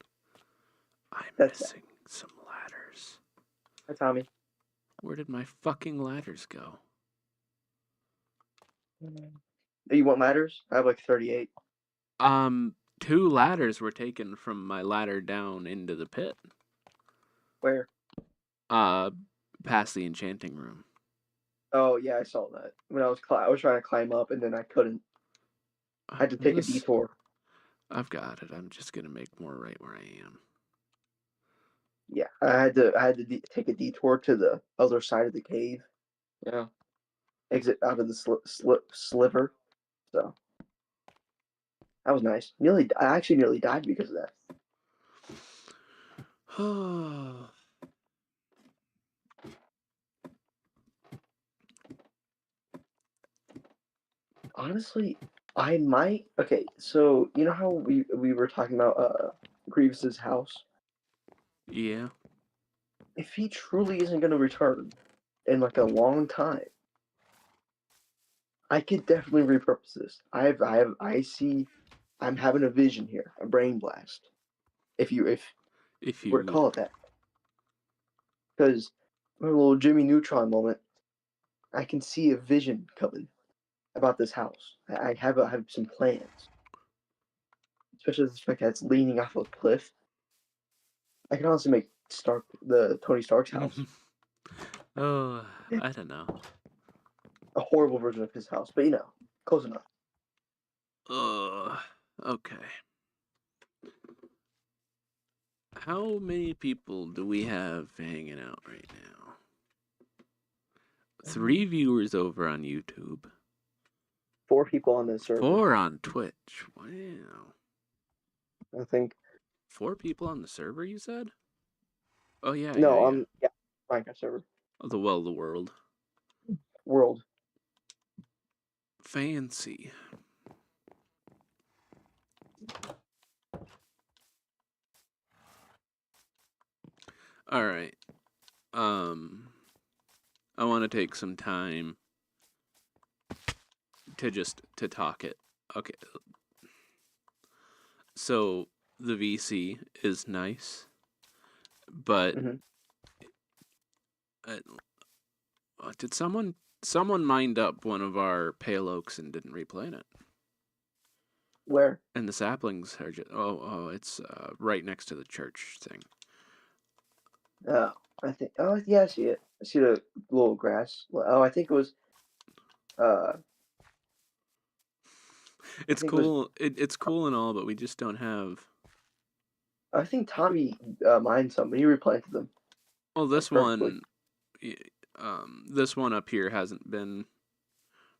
I'm missing some ladders. Hi, Tommy. Where did my fucking ladders go? You want ladders? I have like 38. 2 ladders were taken from my ladder down into the pit. Where? Past the enchanting room. Oh yeah, I saw that. When I was trying to climb up and then I couldn't. I had to take a detour. I've got it. I'm just gonna make more right where I am. Yeah, I had to take a detour to the other side of the cave. Yeah. Exit out of the sliver. So that was nice. I actually nearly died because of that. Honestly, I might. Okay, so you know how we were talking about Grievous's house? Yeah. If he truly isn't going to return in like a long time, I could definitely repurpose this. I'm having a vision here, a brain blast. If you were to call it that, because a little Jimmy Neutron moment, I can see a vision coming about this house. I have some plans, especially the fact that it's leaning off a cliff. I can honestly make the Tony Stark's house. Oh, I don't know. A horrible version of his house, but close enough. Okay. How many people do we have hanging out right now? 3 viewers over on YouTube. 4 people on the server. 4 on Twitch. Wow. I think 4 people on the server, you said? Oh yeah. No, yeah, Minecraft server. The world. World. Fancy. All right. I want to take some time to talk it. Okay. So the VC is nice, but did someone mined up one of our pale oaks and didn't replant it? Where? And the saplings are just it's right next to the church thing. Oh, I think. Oh, yeah, I see it. I see the little grass. Oh, I think it was. It's cool. It's cool and all, but we just don't have. I think Tommy mined some. He replanted them. Well, this one up here hasn't been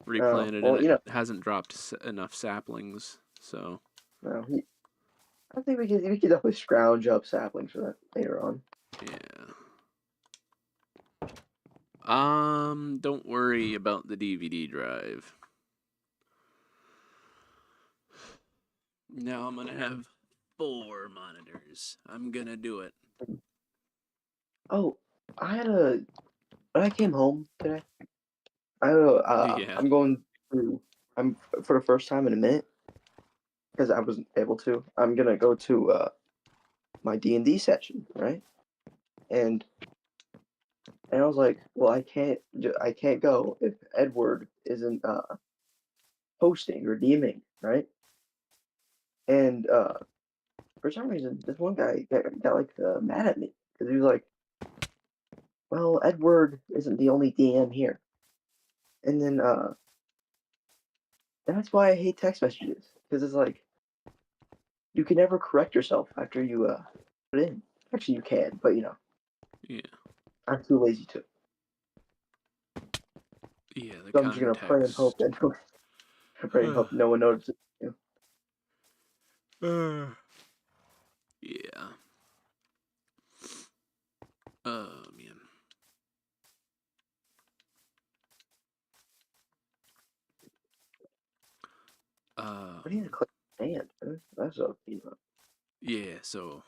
replanted, and it hasn't dropped enough saplings. So No, I think we could definitely scrounge up saplings for that later on. Yeah. Don't worry about the DVD drive. Now I'm gonna have 4 monitors. I'm gonna do it. Oh, when I came home today, Yeah. I'm for the first time in a minute, because I wasn't able to. I'm gonna go to my D&D session, right? And I was like, well, I can't go if Edward isn't hosting or DMing, right? And for some reason, this one guy got like mad at me because he was like, well, Edward isn't the only DM here. And then that's why I hate text messages, because it's like you can never correct yourself after you put it in. Actually, you can, but Yeah. I'm too lazy to. Yeah, the So I'm just gonna pray and hope context. that no one notices. Yeah. Oh, man. What do you need to click sand? That's a Yeah, so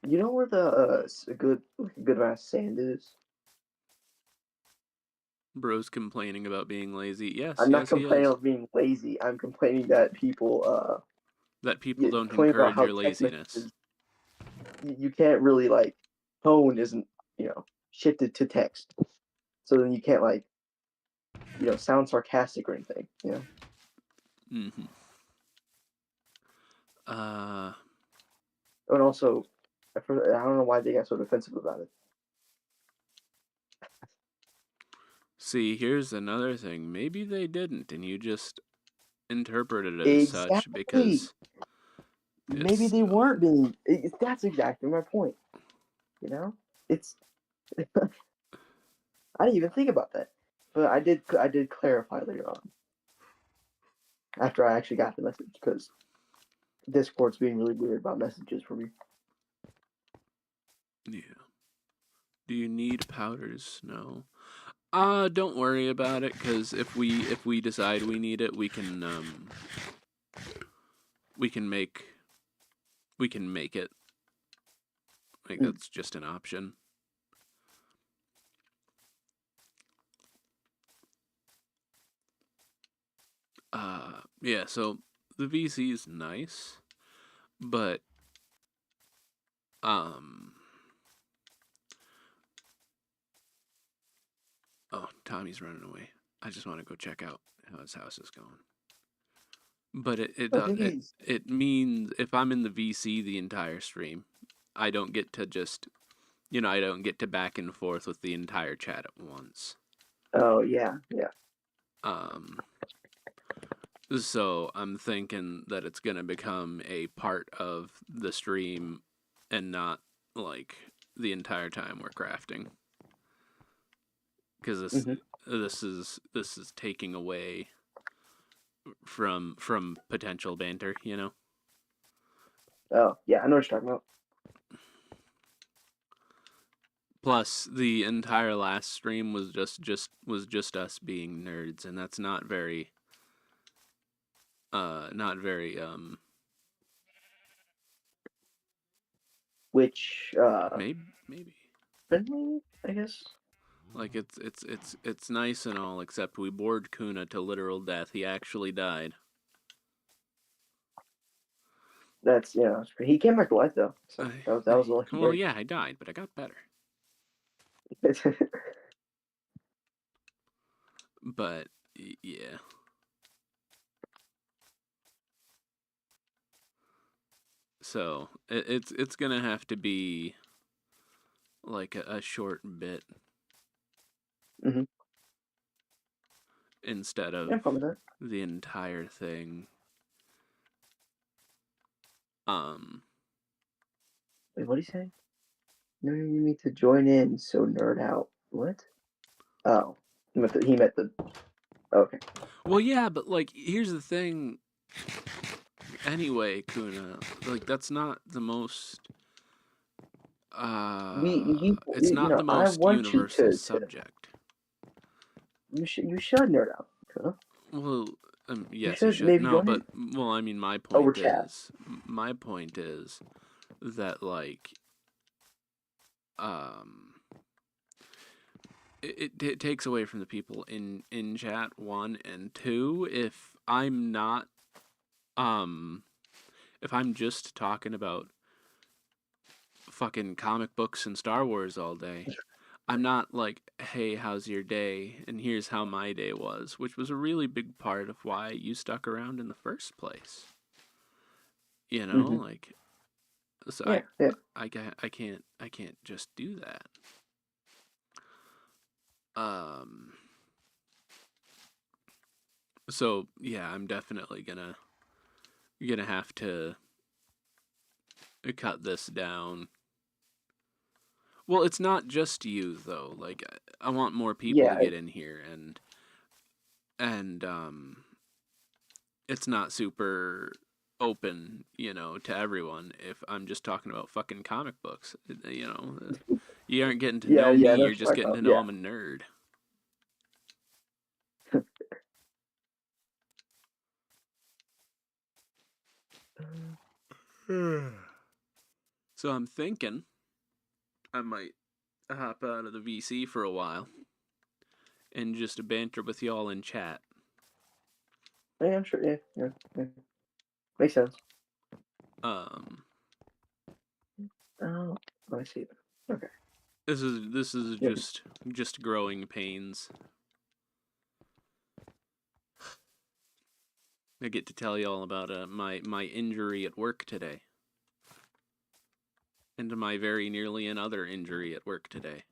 You know where the a good amount of sand is? bro's complaining about being lazy. Yes, I'm not yes, he complaining is. of being lazy. I'm complaining that people That people don't complain about encourage how your text laziness. messages you can't really like tone isn't shifted to text, so then you can't like sound sarcastic or anything. Mm-hmm. And also, I don't know why they got so defensive about it. See, here's another thing. Maybe they didn't, and you just interpreted it as such Exactly. because Maybe it's. they weren't being. That's exactly my point. It's. I didn't even think about that, but I did. I did clarify later on after I actually got the message, because Discord's being really weird about messages for me. Yeah. Do you need powders? No. Don't worry about it, because if we decide we need it, we can make it. Like, that's just an option. Yeah, so the VC is nice, but oh, Tommy's running away. I just want to go check out how his house is going. But it means if I'm in the VC the entire stream, I don't get to just I don't get to back and forth with the entire chat at once. Oh yeah. So I'm thinking that it's gonna become a part of the stream and not like the entire time we're crafting. Because this is taking away from potential banter, Oh yeah, I know what you're talking about. Plus, the entire last stream was just us being nerds, and that's not very Which maybe friendly, I guess. like it's nice and all, except we bored Kuna to literal death. He actually died. That's he came back to life though. So that was a lucky well, break. yeah, I died, but I got better. But yeah. So it's gonna have to be like a short bit instead of the entire thing. Wait, what did he say? No, you need to join in, so nerd out. What? Oh, he meant the. Okay. Well, yeah, but like, here's the thing. Anyway, Kuna, like that's not the most. It's not the I most want you universal to subject. you should nerd out. Huh? Well, yes, you should should. maybe go No, ahead. but I mean, my Over point chat. is that like, it takes away from the people in chat, one, and two, if I'm not if I'm just talking about fucking comic books and Star Wars all day, I'm not like, hey, how's your day? And here's how my day was, which was a really big part of why you stuck around in the first place. You know, like, so Yeah. I can't just do that. So yeah, I'm definitely gonna have to cut this down. Well, it's not just you though. Like, I want more people to get in here, and it's not super open, you know, to everyone. If I'm just talking about fucking comic books, you know, you aren't getting to know me. You're just getting to know I'm a nerd. So I'm thinking I might hop out of the VC for a while and just banter with y'all in chat. Yeah, I'm sure. Yeah. Makes sense. Oh, I see. Okay. This is just growing pains. I get to tell y'all about my injury at work today. And my very nearly another injury at work today.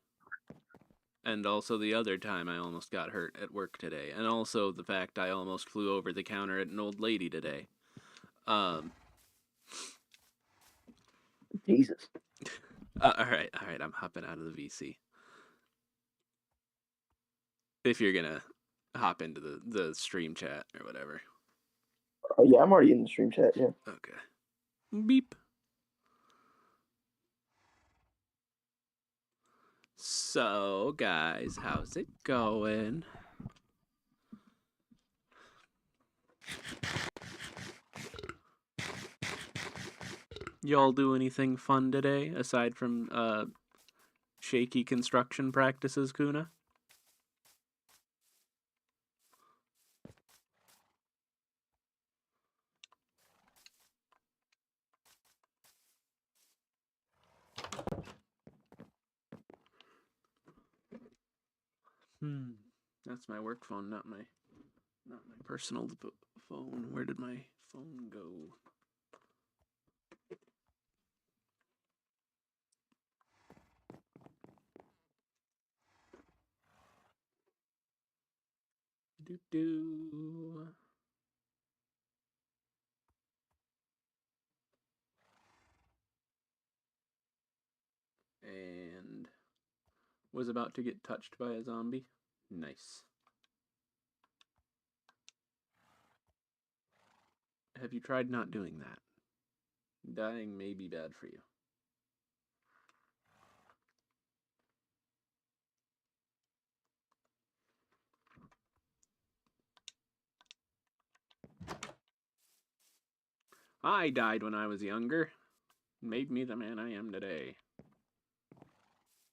And also the other time I almost got hurt at work today. And also the fact I almost flew over the counter at an old lady today. Jesus. Alright, I'm hopping out of the VC. If you're gonna hop into the stream chat or whatever. Oh yeah, I'm already in the stream chat, yeah. Okay. Beep. So, guys, how's it going? Y'all do anything fun today aside from shaky construction practices, Kuna? That's my work phone, not my personal phone. Where did my phone go? Do. And was about to get touched by a zombie. Nice. Have you tried not doing that? Dying may be bad for you. I died when I was younger. Made me the man I am today.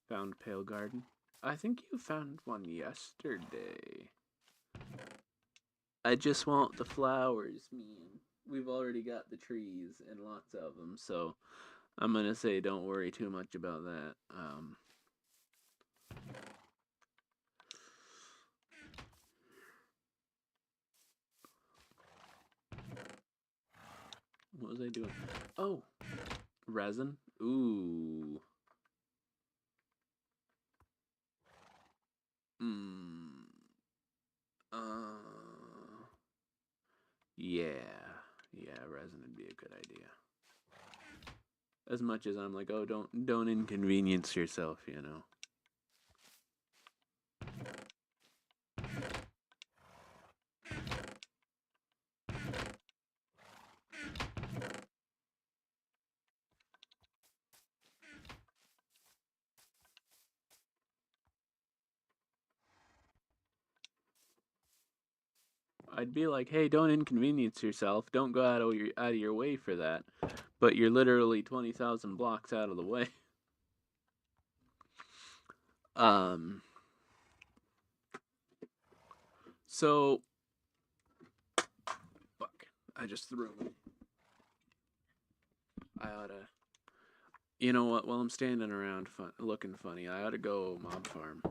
Found Pale Garden. I think you found one yesterday. I just want the flowers, man. We've already got the trees and lots of them, so I'm gonna say don't worry too much about that. What was I doing? Oh, resin. Ooh. Yeah, resin would be a good idea. As much as I'm like, oh, don't inconvenience yourself, you know. I'd be like, hey, don't inconvenience yourself. Don't go out of your way for that. But you're literally 20,000 blocks out of the way. So, fuck. I just threw him. I oughta. You know what? While I'm standing around looking funny, I oughta go mob farm.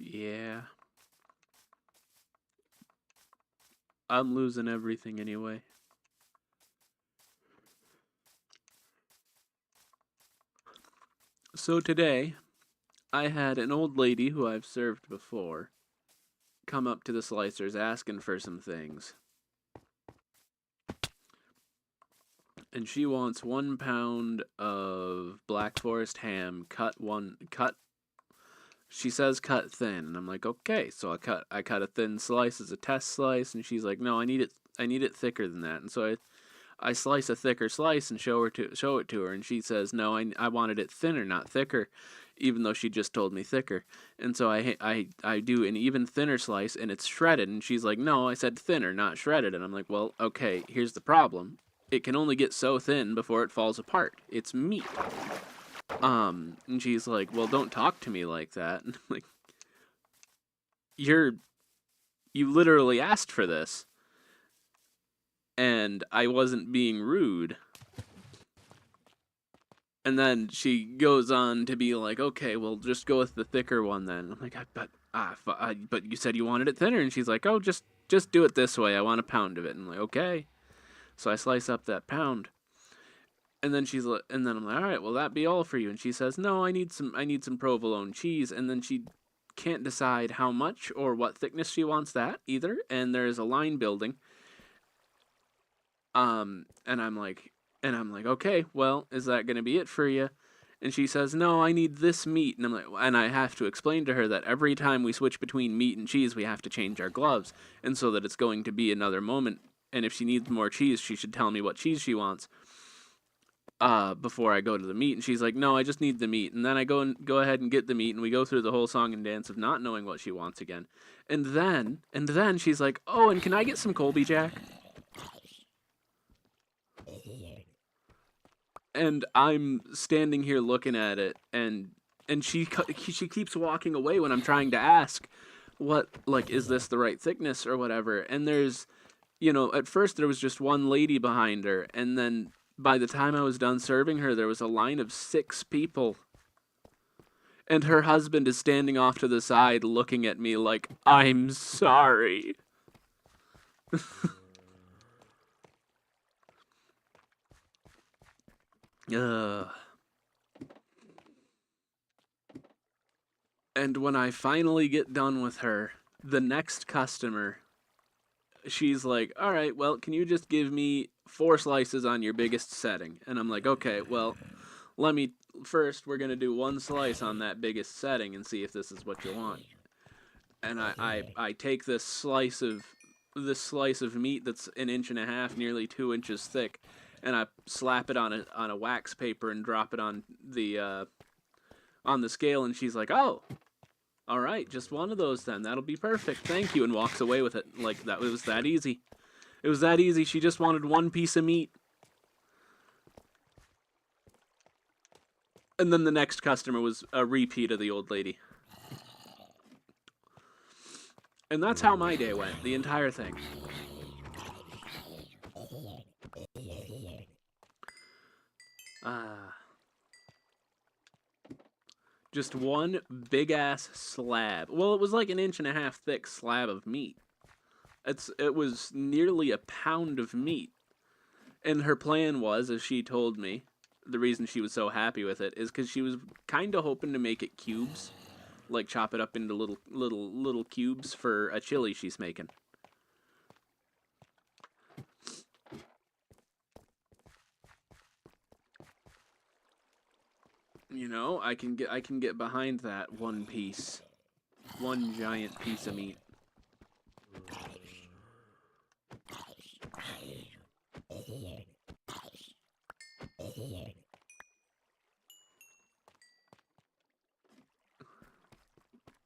Yeah. I'm losing everything anyway. So today, I had an old lady who I've served before come up to the slicers asking for some things. And she wants 1 pound of Black Forest ham cut. She says cut thin, and I'm like, okay. So I cut a thin slice as a test slice, and she's like, no, I need it thicker than that. And so I slice a thicker slice and show it to her, and she says, no, I wanted it thinner, not thicker, even though she just told me thicker. And so I do an even thinner slice, and it's shredded, and she's like, no, I said thinner, not shredded. And I'm like, well, okay, here's the problem. It can only get so thin before it falls apart. It's meat. And she's like, well, don't talk to me like that. And I'm like, you literally asked for this. And I wasn't being rude. And then she goes on to be like, okay, well, just go with the thicker one then. I'm like, but you said you wanted it thinner. And she's like, oh, just do it this way. I want a pound of it. And I'm like, okay. So I slice up that pound. And then I'm like, all right, well, that be all for you. And she says, no, I need some provolone cheese. And then she can't decide how much or what thickness she wants that either. And there's a line building. And I'm like, okay, well, is that going to be it for you? And she says, no, I need this meat. And I'm like, and I have to explain to her that every time we switch between meat and cheese, we have to change our gloves. And so that it's going to be another moment. And if she needs more cheese, she should tell me what cheese she wants. Before I go to the meat. And she's like, no, I just need the meat. And then I go ahead and get the meat, and we go through the whole song and dance of not knowing what she wants again. And then she's like, oh, and can I get some Colby Jack? And I'm standing here looking at it, and she keeps walking away when I'm trying to ask, what, like, is this the right thickness or whatever? And there's, at first there was just one lady behind her, and then by the time I was done serving her, there was a line of 6 people. And her husband is standing off to the side looking at me like, I'm sorry. And when I finally get done with her, the next customer, she's like, all right, well, can you just give me 4 slices on your biggest setting? And I'm like, okay, well, first we're going to do 1 slice on that biggest setting and see if this is what you want. And I take this slice of meat that's 1.5 inches, nearly 2 inches thick, and I slap it on a wax paper and drop it on the scale, and she's like, oh, all right, just 1 of those then. That'll be perfect. Thank you, and walks away with it. Like, that. It was that easy. It was that easy. She just wanted 1 piece of meat. And then the next customer was a repeat of the old lady. And that's how my day went, the entire thing. Just 1 big-ass slab. Well, it was like 1.5 inches thick slab of meat. It was nearly a pound of meat. And her plan was, as she told me, the reason she was so happy with it is because she was kind of hoping to make it cubes. Like, chop it up into little cubes for a chili she's making. I can get behind that 1 piece. 1 giant piece of meat.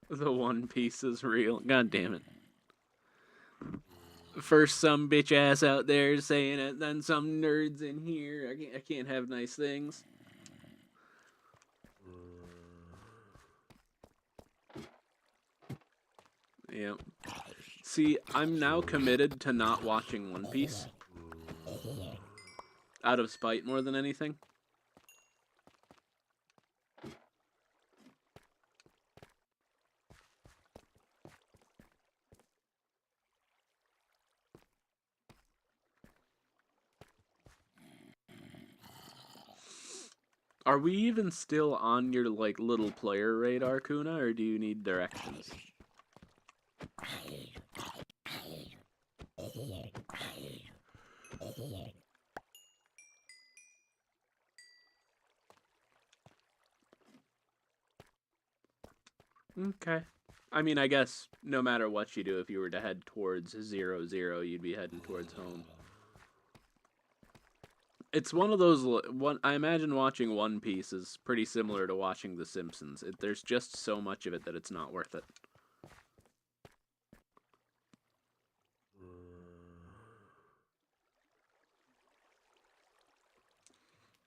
The One Piece is real. God damn it. First some bitch ass out there saying it, then some nerds in here. I can't have nice things. Yep. See, I'm now committed to not watching One Piece. Out of spite more than anything. Are we even still on your, like, little player radar, Kuna, or do you need directions? Okay. I mean, I guess no matter what you do, if you were to head towards 00, you'd be heading towards home. It's one of those. I imagine watching One Piece is pretty similar to watching The Simpsons. There's just so much of it that it's not worth it.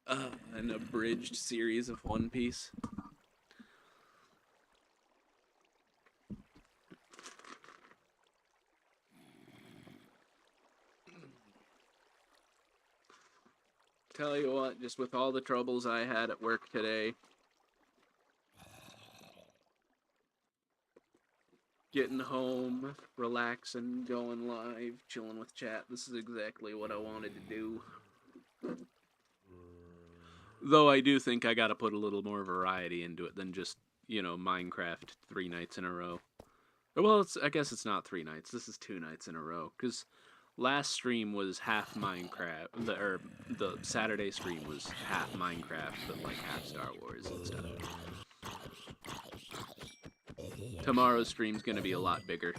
An abridged series of One Piece. Tell you what, just with all the troubles I had at work today, getting home, relaxing, going live, chilling with chat, this is exactly what I wanted to do. Though I do think I gotta put a little more variety into it than just, Minecraft 3 nights in a row. Well, I guess it's not 3 nights, this is 2 nights in a row, because last stream was half Minecraft, the Saturday stream was half Minecraft, but like half Star Wars and stuff. Tomorrow's stream's gonna be a lot bigger.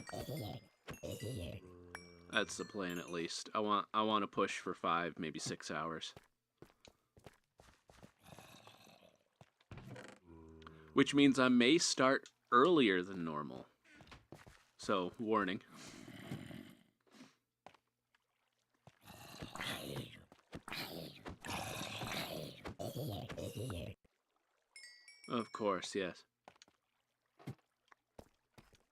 That's the plan, at least. I want to push for 5, maybe 6 hours. Which means I may start earlier than normal. So, warning. Of course, yes.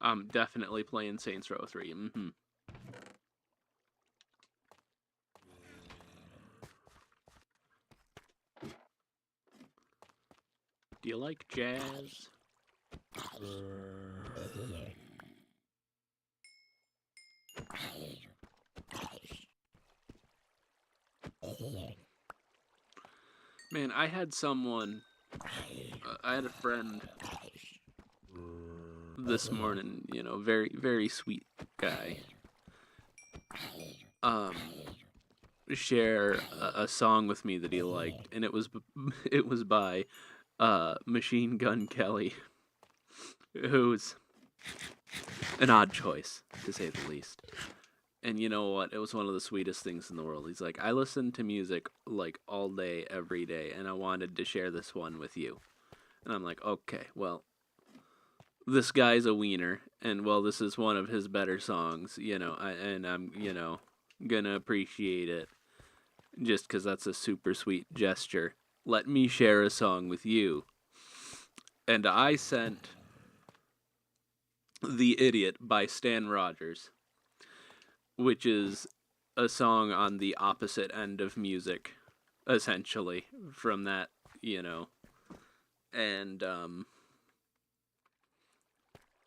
I'm definitely playing Saints Row 3. Mm-hmm. Do you like jazz? Man, I had a friend this morning, very, very sweet guy, share a song with me that he liked, and it was by Machine Gun Kelly, who's an odd choice, to say the least. And you know what? It was one of the sweetest things in the world. He's like, I listen to music, like, all day, every day, and I wanted to share this one with you. And I'm like, okay, well, this guy's a wiener, and, well, this is one of his better songs, and I'm, gonna appreciate it, just because that's a super sweet gesture. Let me share a song with you. And I sent The Idiot by Stan Rogers, which is a song on the opposite end of music, essentially, from that,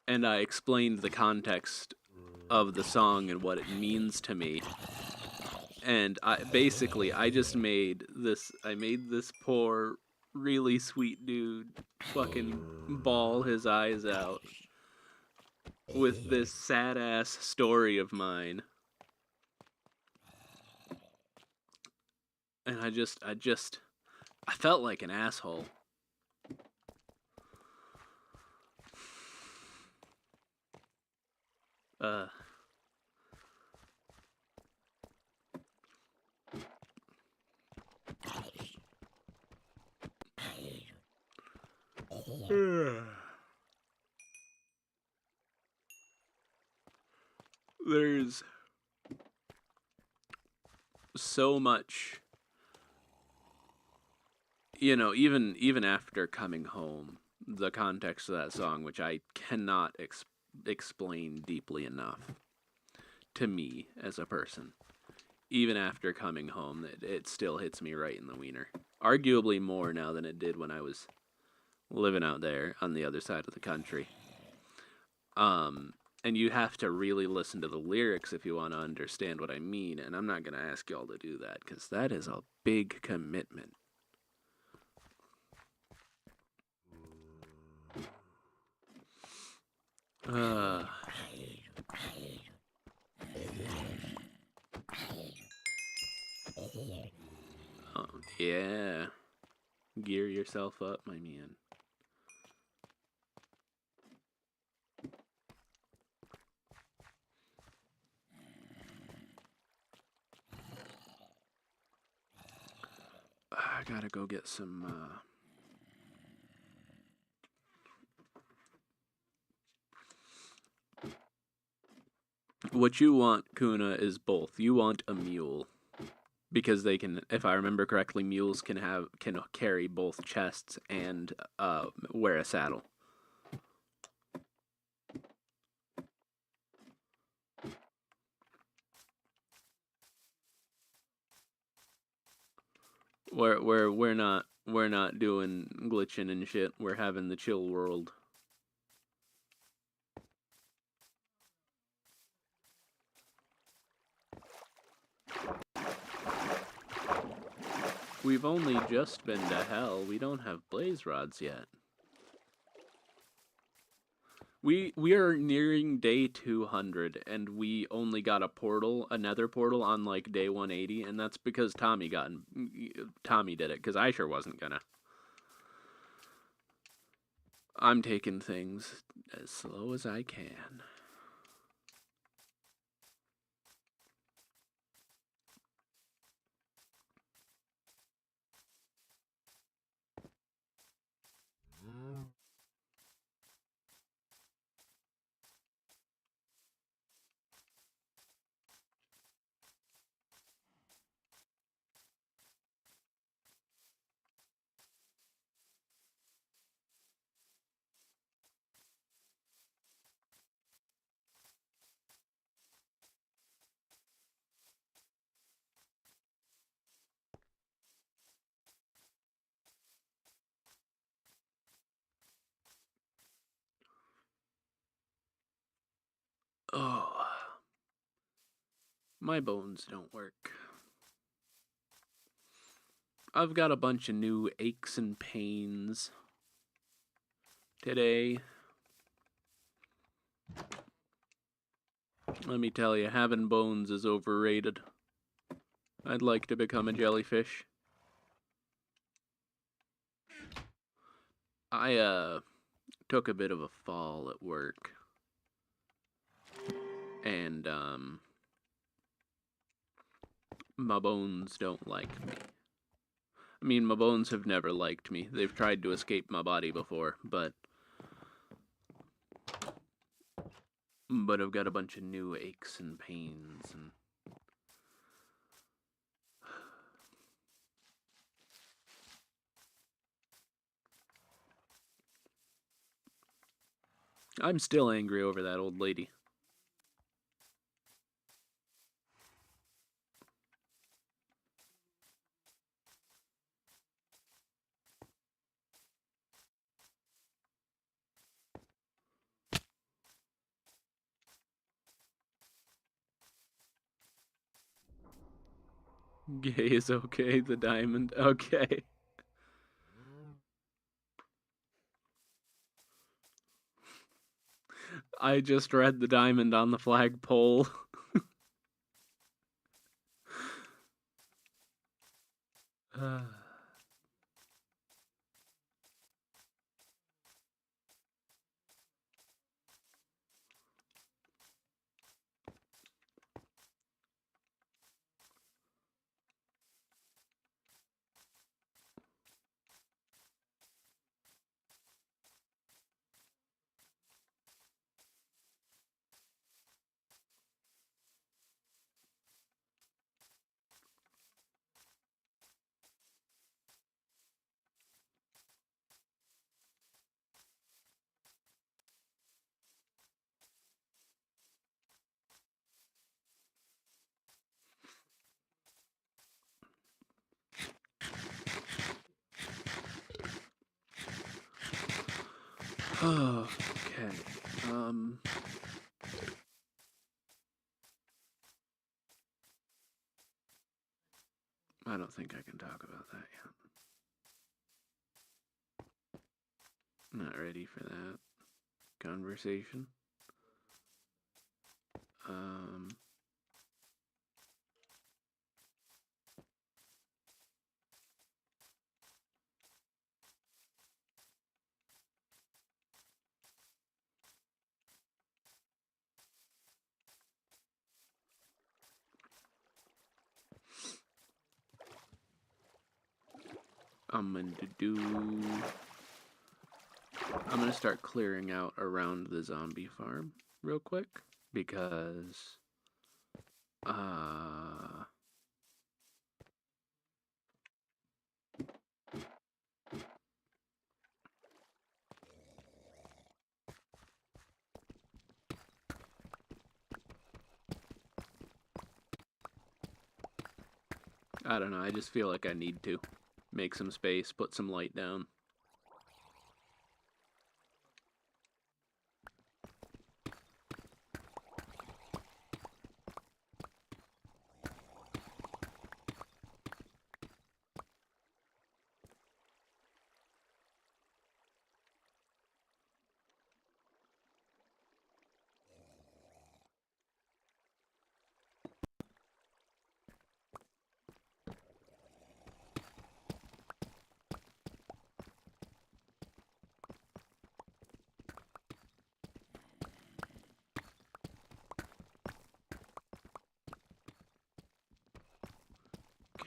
and I explained the context of the song and what it means to me. And I made this poor, really sweet dude fucking bawl his eyes out with this sad-ass story of mine. And I felt like an asshole. there's so much, you know, even after coming home, the context of that song, which I cannot explain deeply enough to me as a person, even after coming home, it still hits me right in the wiener. Arguably more now than it did when I was living out there on the other side of the country. And you have to really listen to the lyrics if you want to understand what I mean, and I'm not going to ask y'all to do that, because that is a big commitment. Oh, yeah. Gear yourself up, my man. I gotta go get some, What you want, Kuna, is both. You want a mule. Because they can, if I remember correctly, mules can carry both chests and wear a saddle. We're not doing glitching and shit. We're having the chill world. We've only just been to hell. We don't have blaze rods yet. We are nearing day 200, and we only got a nether portal on like day 180, and that's because Tommy did it, because I sure wasn't gonna. I'm taking things as slow as I can. Oh, my bones don't work. I've got a bunch of new aches and pains today. Let me tell you, having bones is overrated. I'd like to become a jellyfish. I took a bit of a fall at work. And my bones don't like me. I mean, my bones have never liked me. They've tried to escape my body before, but I've got a bunch of new aches and pains, and I'm still angry over that old lady. Gay is okay, the diamond. Okay. I just read the diamond on the flagpole. Okay. I don't think I can talk about that yet. Not ready for that conversation. I'm gonna start clearing out around the zombie farm real quick because I don't know, I just feel like I need to make some space, put some light down.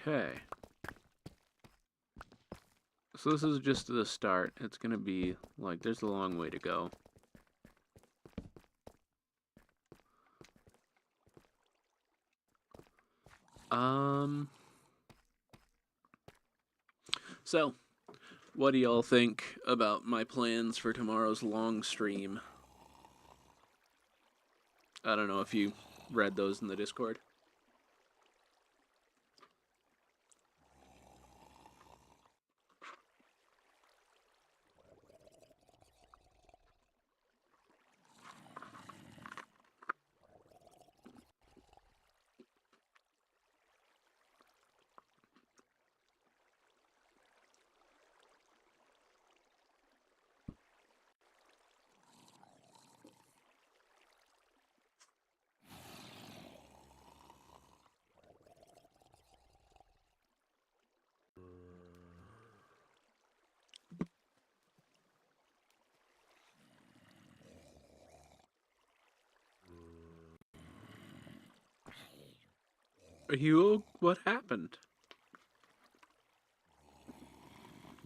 Okay. So this is just the start. It's gonna be, like, there's a long way to go. So, what do y'all think about my plans for tomorrow's long stream? I don't know if you read those in the Discord. Are you? What happened?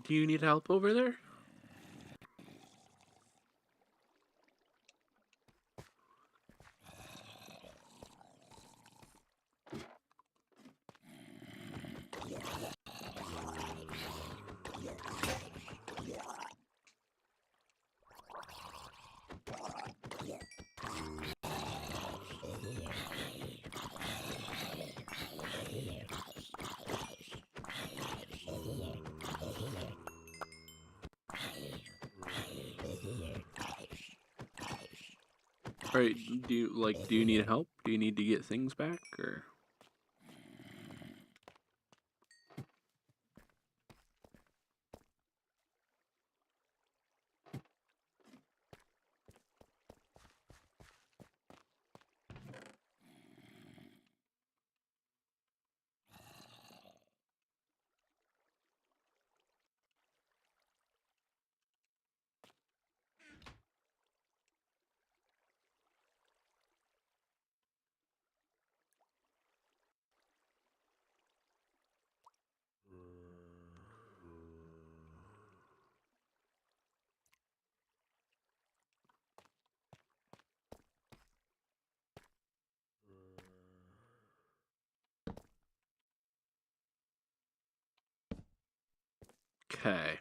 Do you need help over there? Alright, do you need help? Do you need to get things back, or? Okay.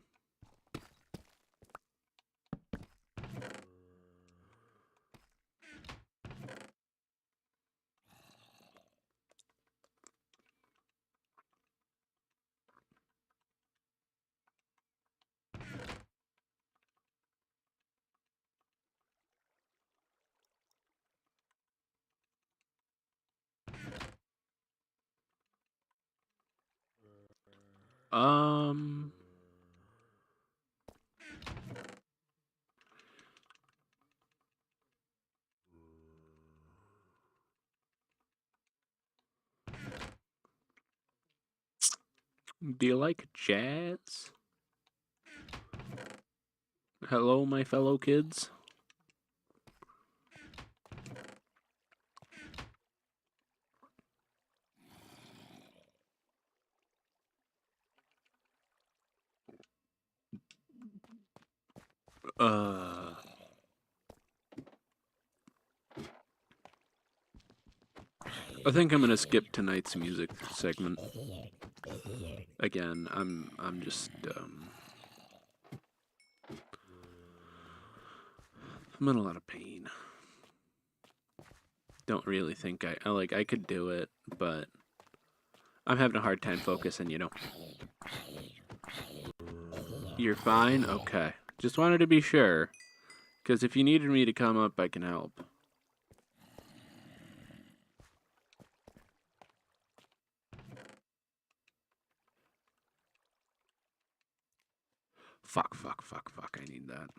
Um. Do you like jazz? Hello, my fellow kids. I think I'm gonna skip tonight's music segment. Again, I'm just I'm in a lot of pain. Don't really think I could do it, but I'm having a hard time focusing, you know. You're fine? Okay. Just wanted to be sure. Because if you needed me to come up, I can help. Fuck. I need that.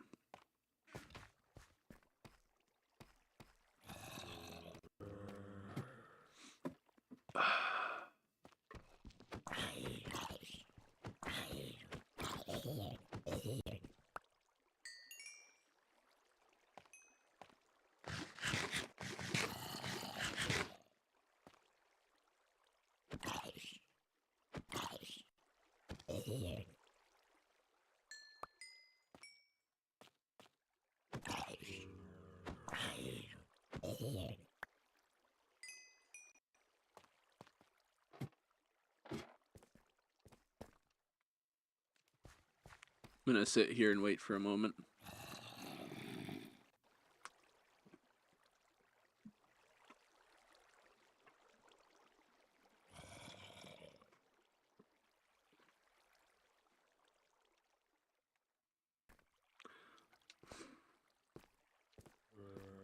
I'm gonna sit here and wait for a moment.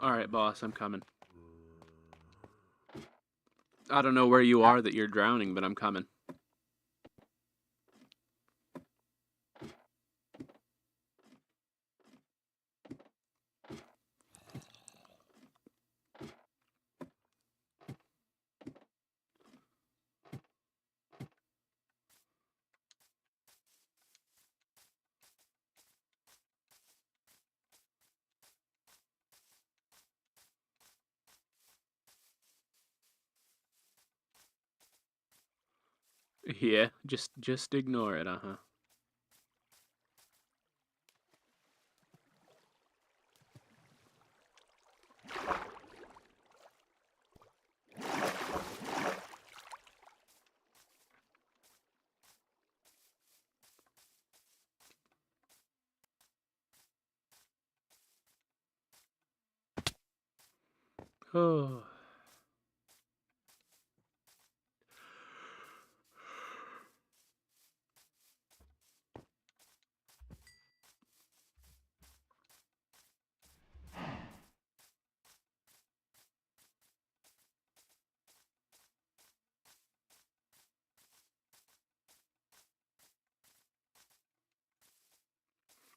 Alright, boss, I'm coming. I don't know where you are that you're drowning, but I'm coming. Yeah, just ignore it, uh-huh. Oh.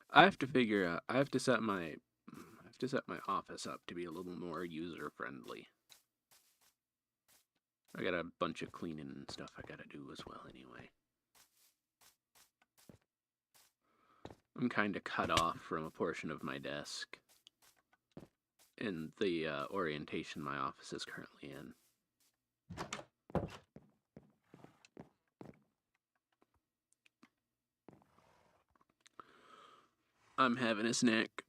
I have to figure out. I have to set my office up to be a little more user friendly. I got a bunch of cleaning and stuff I gotta do as well anyway. I'm kind of cut off from a portion of my desk in the orientation my office is currently in. I'm having a snack.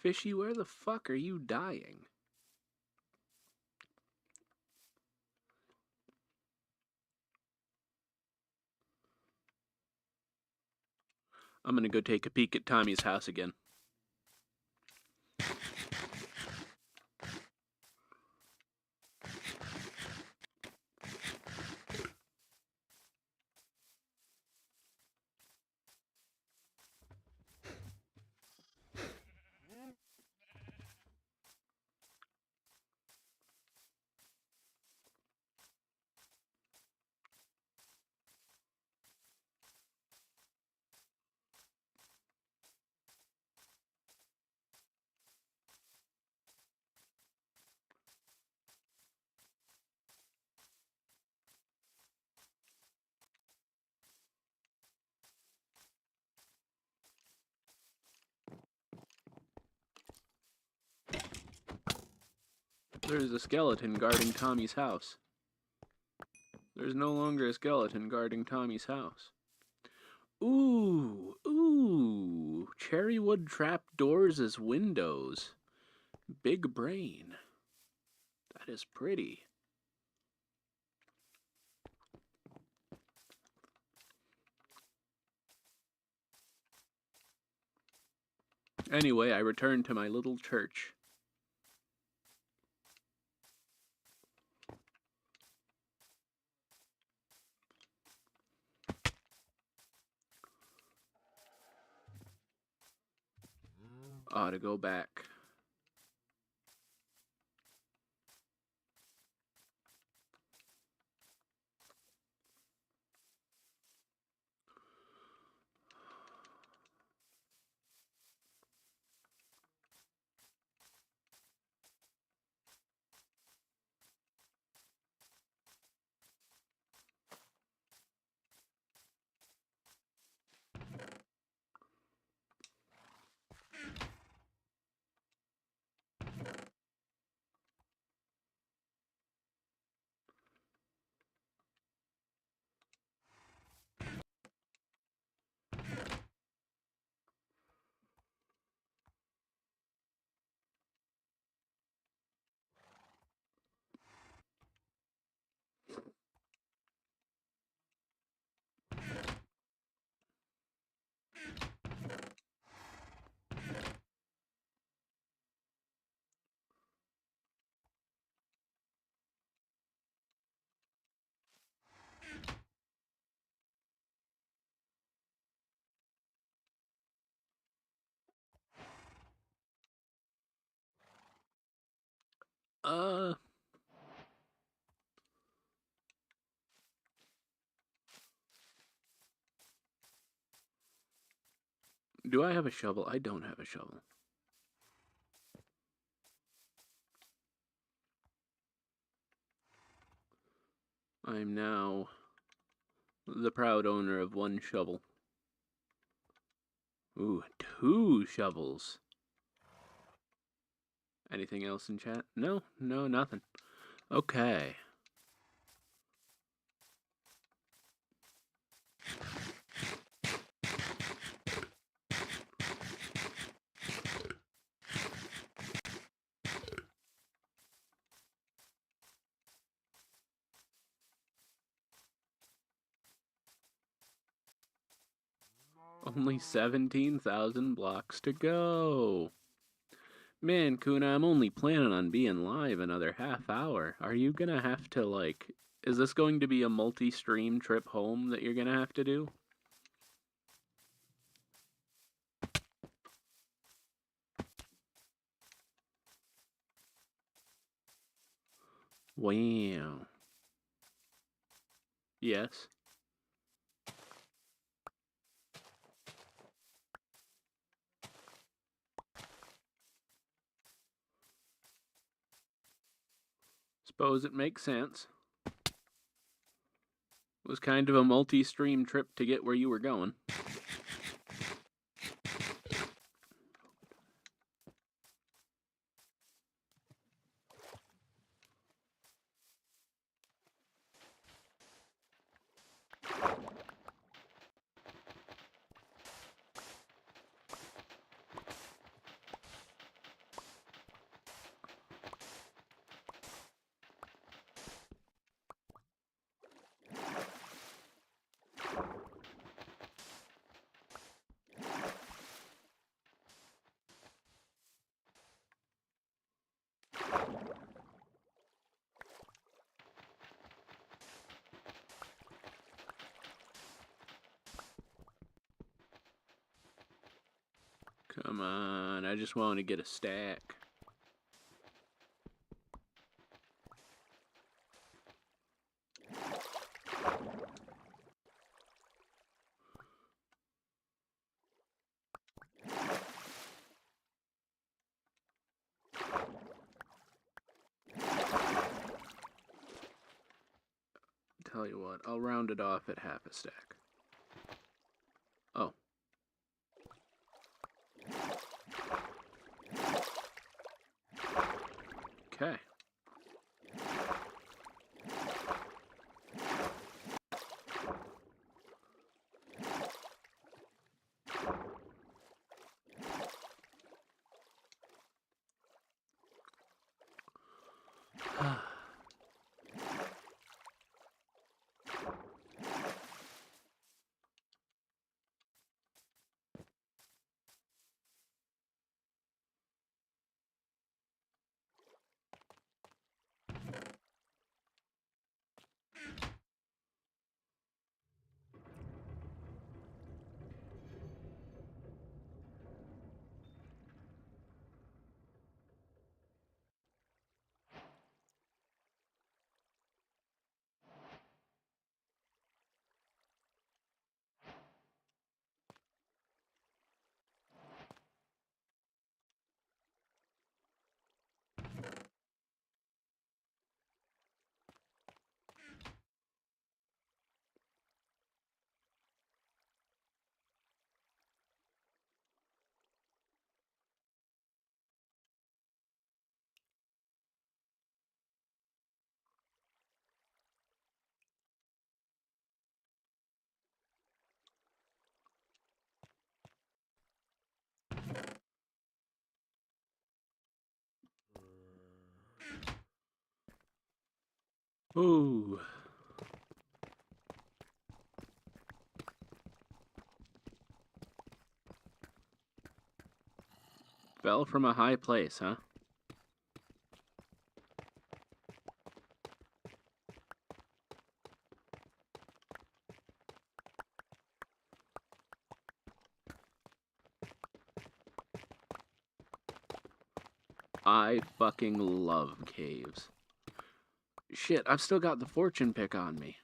Fishy, where the fuck are you dying? I'm gonna go take a peek at Tommy's house again. There's a skeleton guarding Tommy's house. There's no longer a skeleton guarding Tommy's house. Ooh, ooh. Cherry wood trap doors as windows. Big brain. That is pretty. Anyway, I returned to my little church. Ought to go back. Do I have a shovel? I don't have a shovel. I'm now the proud owner of one shovel. Ooh, 2 shovels. Anything else in chat? No, nothing. Okay. Only 17,000 blocks to go. Man, Kuna, I'm only planning on being live another half hour. Are you gonna have to, like... Is this going to be a multi-stream trip home that you're gonna have to do? Wow. Yes. Suppose it makes sense. It was kind of a multi-stream trip to get where you were going. Come on, I just want to get a stack. Tell you what, I'll round it off at half a stack. Oh. Okay. Ooh. Fell from a high place, huh? I fucking love caves. Shit, I've still got the fortune pick on me.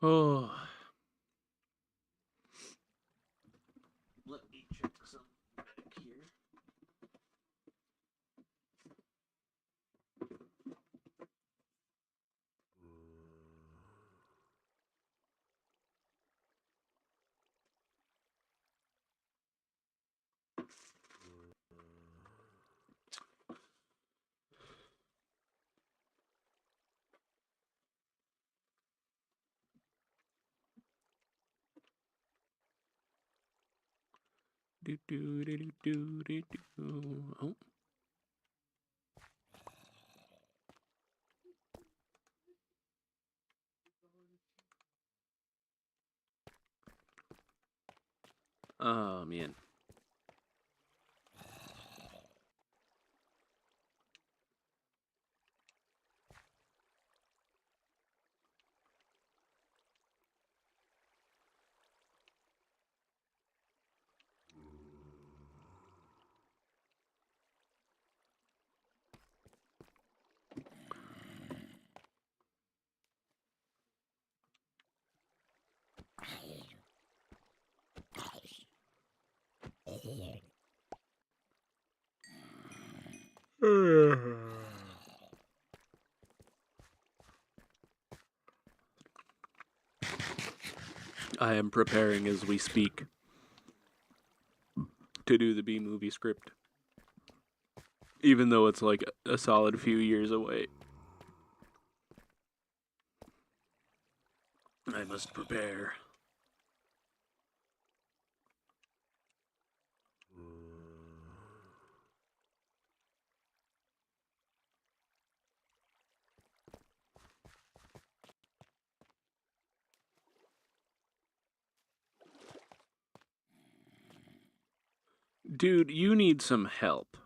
Oh. Let me check some back here. Do do do do do do do. Oh. Oh man. I am preparing as we speak to do the B-movie script. even though it's like a solid few years away. I must prepare. Dude, you need some help.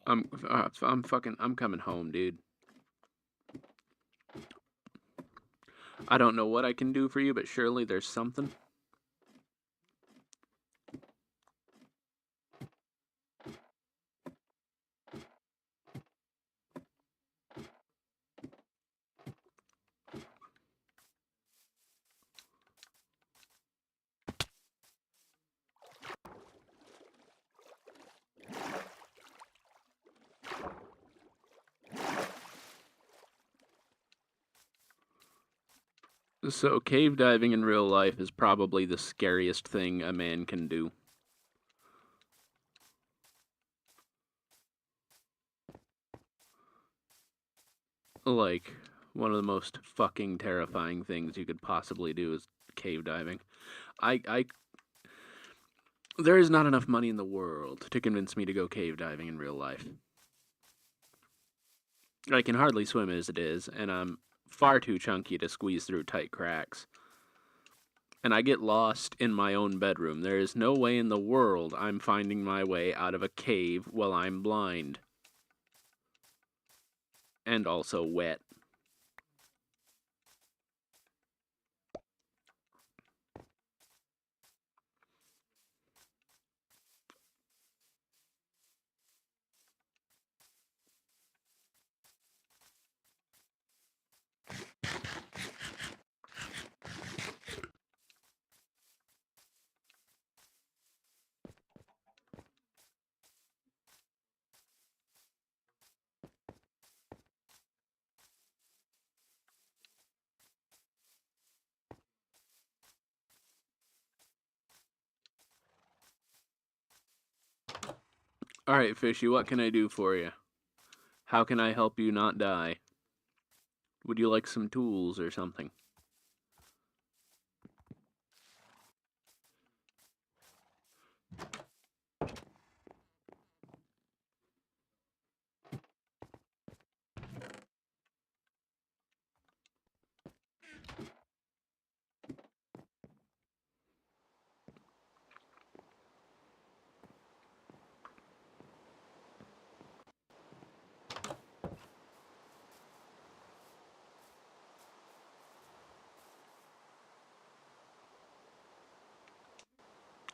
I'm coming home, dude. I don't know what I can do for you, but surely there's something. So, cave diving in real life is probably the scariest thing a man can do. Like, one of the most fucking terrifying things you could possibly do is cave diving. There is not enough money in the world to convince me to go cave diving in real life. I can hardly swim as it is, and I'm far too chunky to squeeze through tight cracks. And I get lost in my own bedroom. There is no way in the world I'm finding my way out of a cave while I'm blind. And also wet. Alright, Fishy, what can I do for you? How can I help you not die? Would you like some tools or something?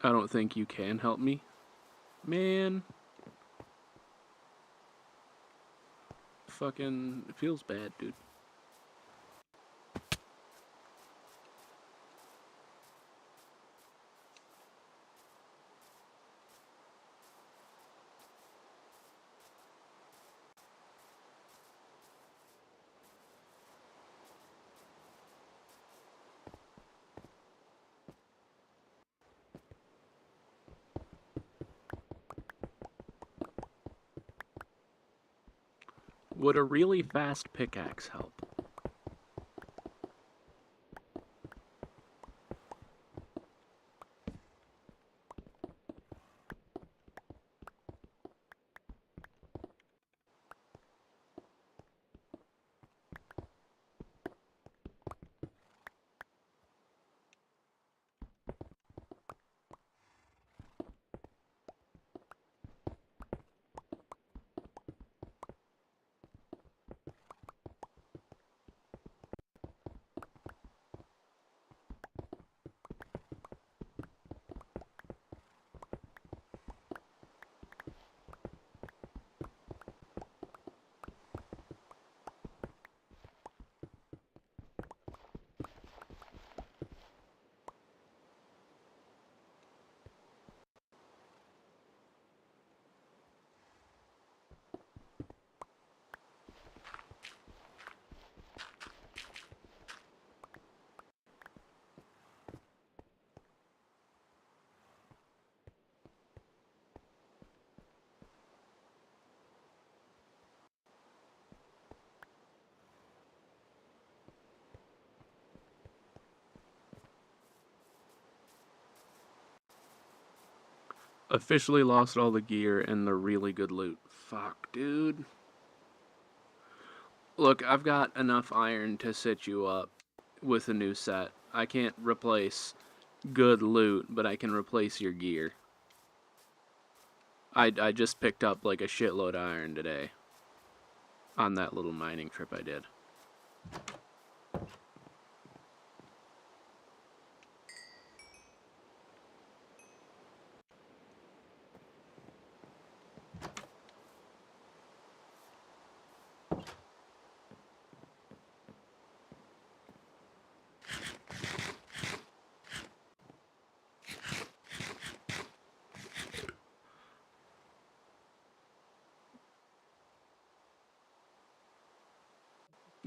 I don't think you can help me. Man. Fucking, it feels bad, dude. Would a really fast pickaxe help? Officially lost all the gear and the really good loot. Fuck, dude. Look, I've got enough iron to set you up with a new set. I can't replace good loot, but I can replace your gear. I just picked up like a shitload of iron today on that little mining trip I did.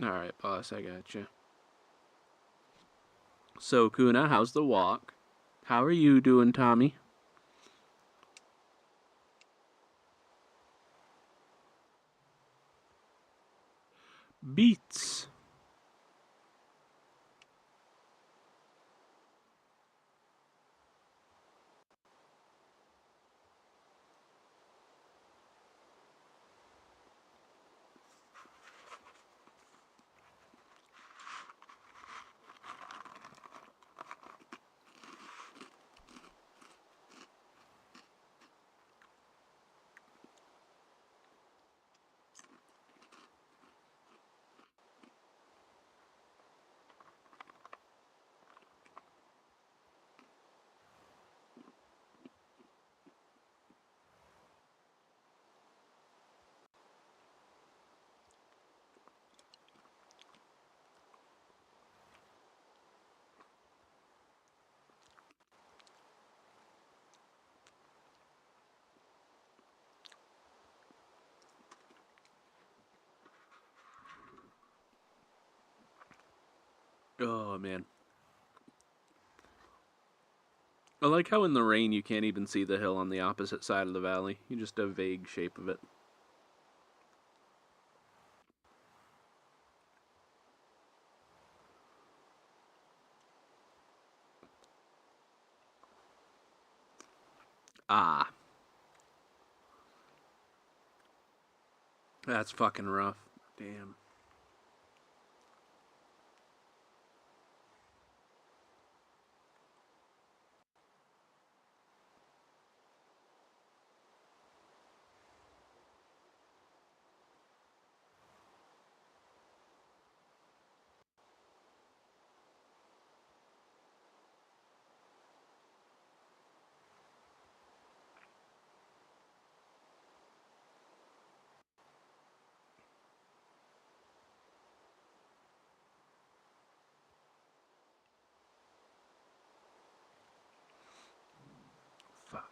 Alright, boss, I got you. So, Kuna, how's the walk? How are you doing, Tommy? Beats. Oh, man. I like how in the rain you can't even see the hill on the opposite side of the valley. You just a vague shape of it. Ah. That's fucking rough. Damn. Fuck.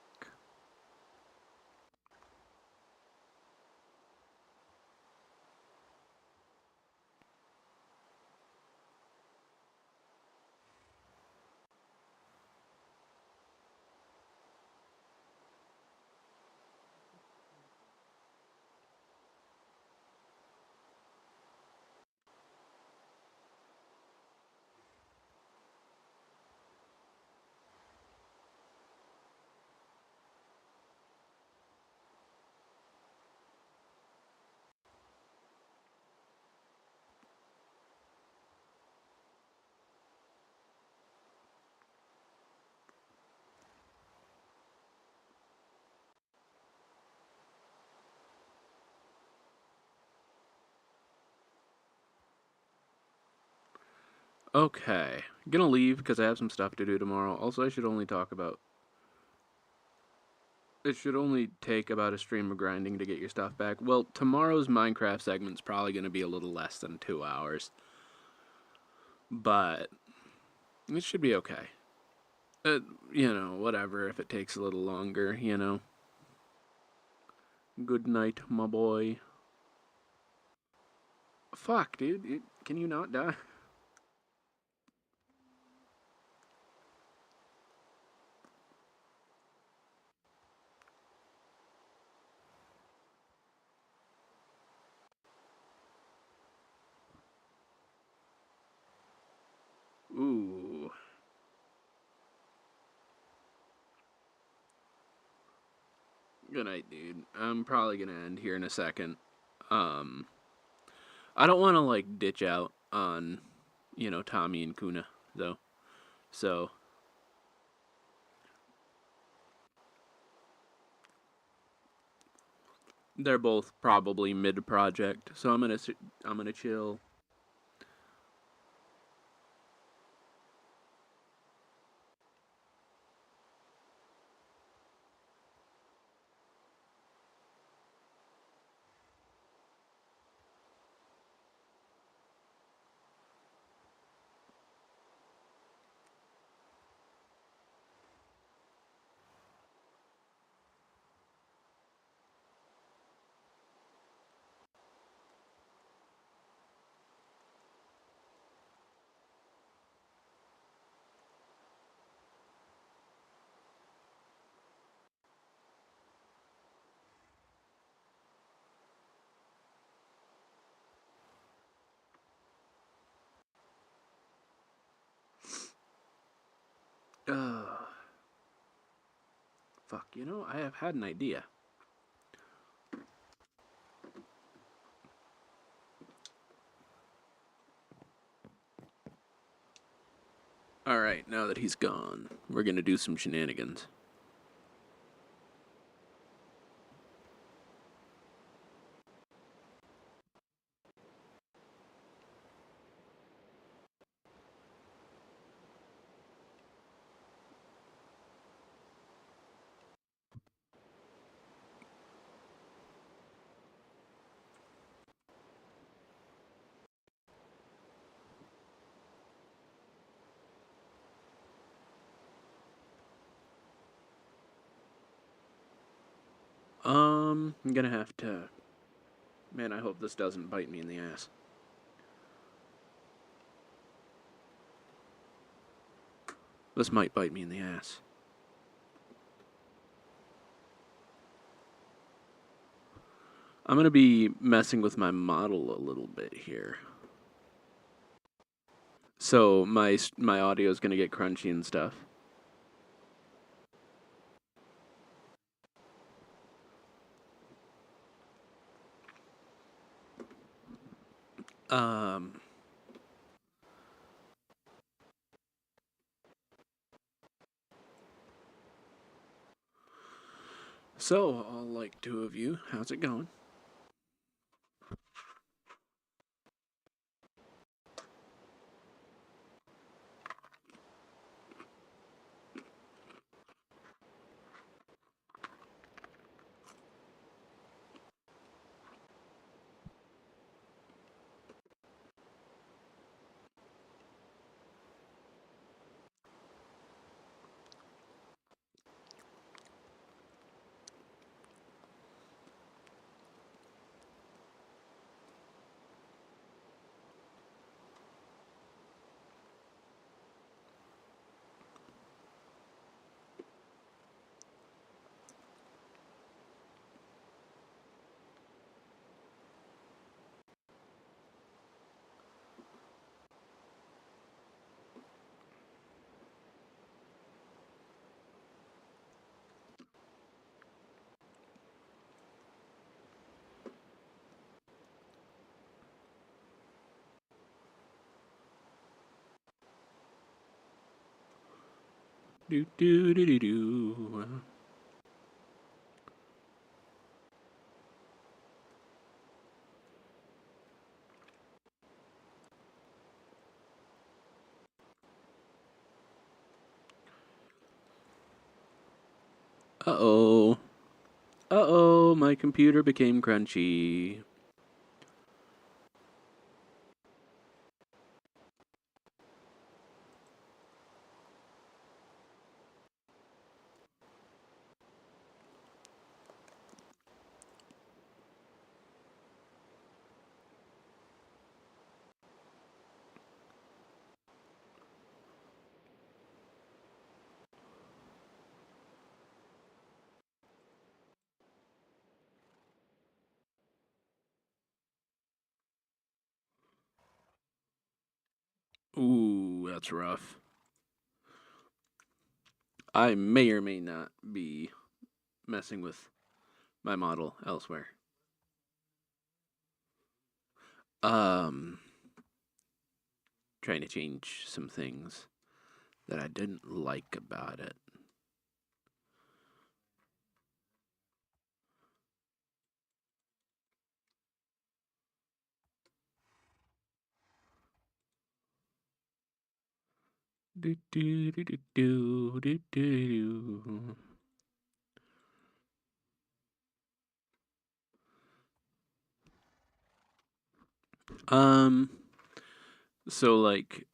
Okay. I'm gonna leave because I have some stuff to do tomorrow. Also, I should only talk about... It should only take about a stream of grinding to get your stuff back. Well, tomorrow's Minecraft segment's probably gonna be a little less than 2 hours. But... it should be okay. You know, whatever, if it takes a little longer, you know. Good night, my boy. Fuck, dude. Can you not die? Ooh. Good night, dude. I'm probably gonna end here in a second. I don't want to like ditch out on, Tommy and Kuna though. So they're both probably mid project. So I'm gonna chill. Fuck, I have had an idea. Alright, now that he's gone, we're gonna do some shenanigans. I'm gonna have to... Man, I hope this doesn't bite me in the ass. This might bite me in the ass. I'm gonna be messing with my model a little bit here. So my audio is gonna get crunchy and stuff. So, all like two of you, how's it going? Do do do do do. Uh-oh. Uh-oh, my computer became crunchy. Ooh, that's rough. I may or may not be messing with my model elsewhere. Trying to change some things that I didn't like about it. Do, do, do, do, do, do, do. So like,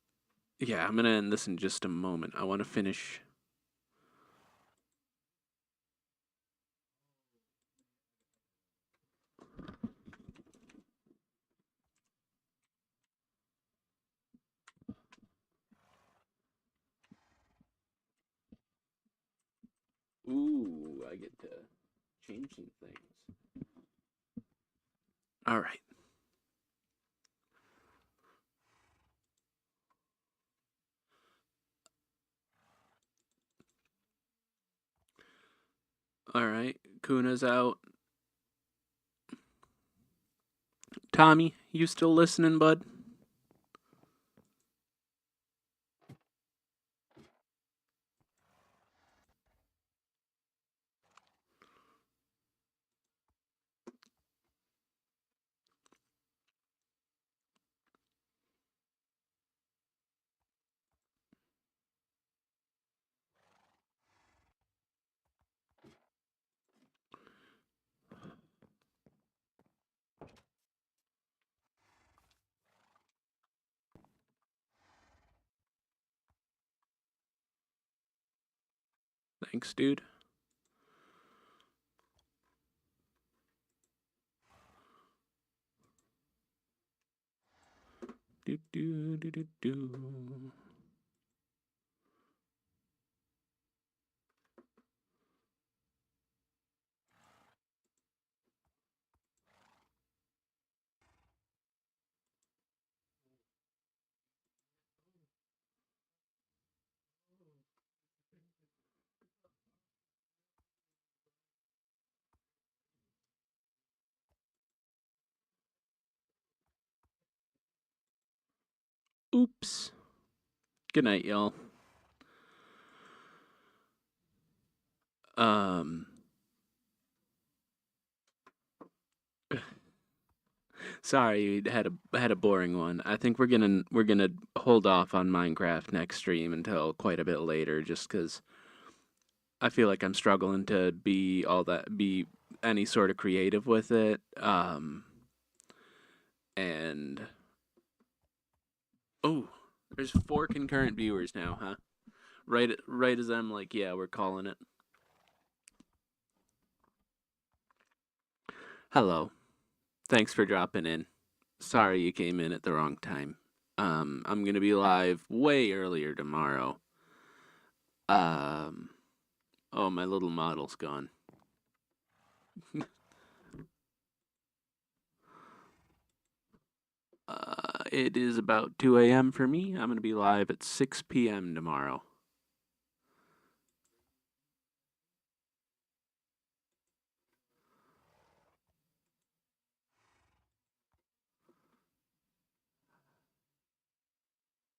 yeah, I'm gonna end this in just a moment. I want to finish. Ooh, I get to change some things. All right. All right. Kuna's out. Tommy, you still listening, bud? Thanks, dude. Do, do, do, do, do. Oops. Good night, y'all. Sorry, had a boring one. I think we're gonna hold off on Minecraft next stream until quite a bit later, just because I feel like I'm struggling to be any sort of creative with it. And oh, there's 4 concurrent viewers now, huh? Right as I'm like, yeah, we're calling it. Hello. Thanks for dropping in. Sorry you came in at the wrong time. I'm gonna be live way earlier tomorrow. Oh, my little model's gone. It is about 2 a.m. for me. I'm gonna be live at 6 p.m. tomorrow.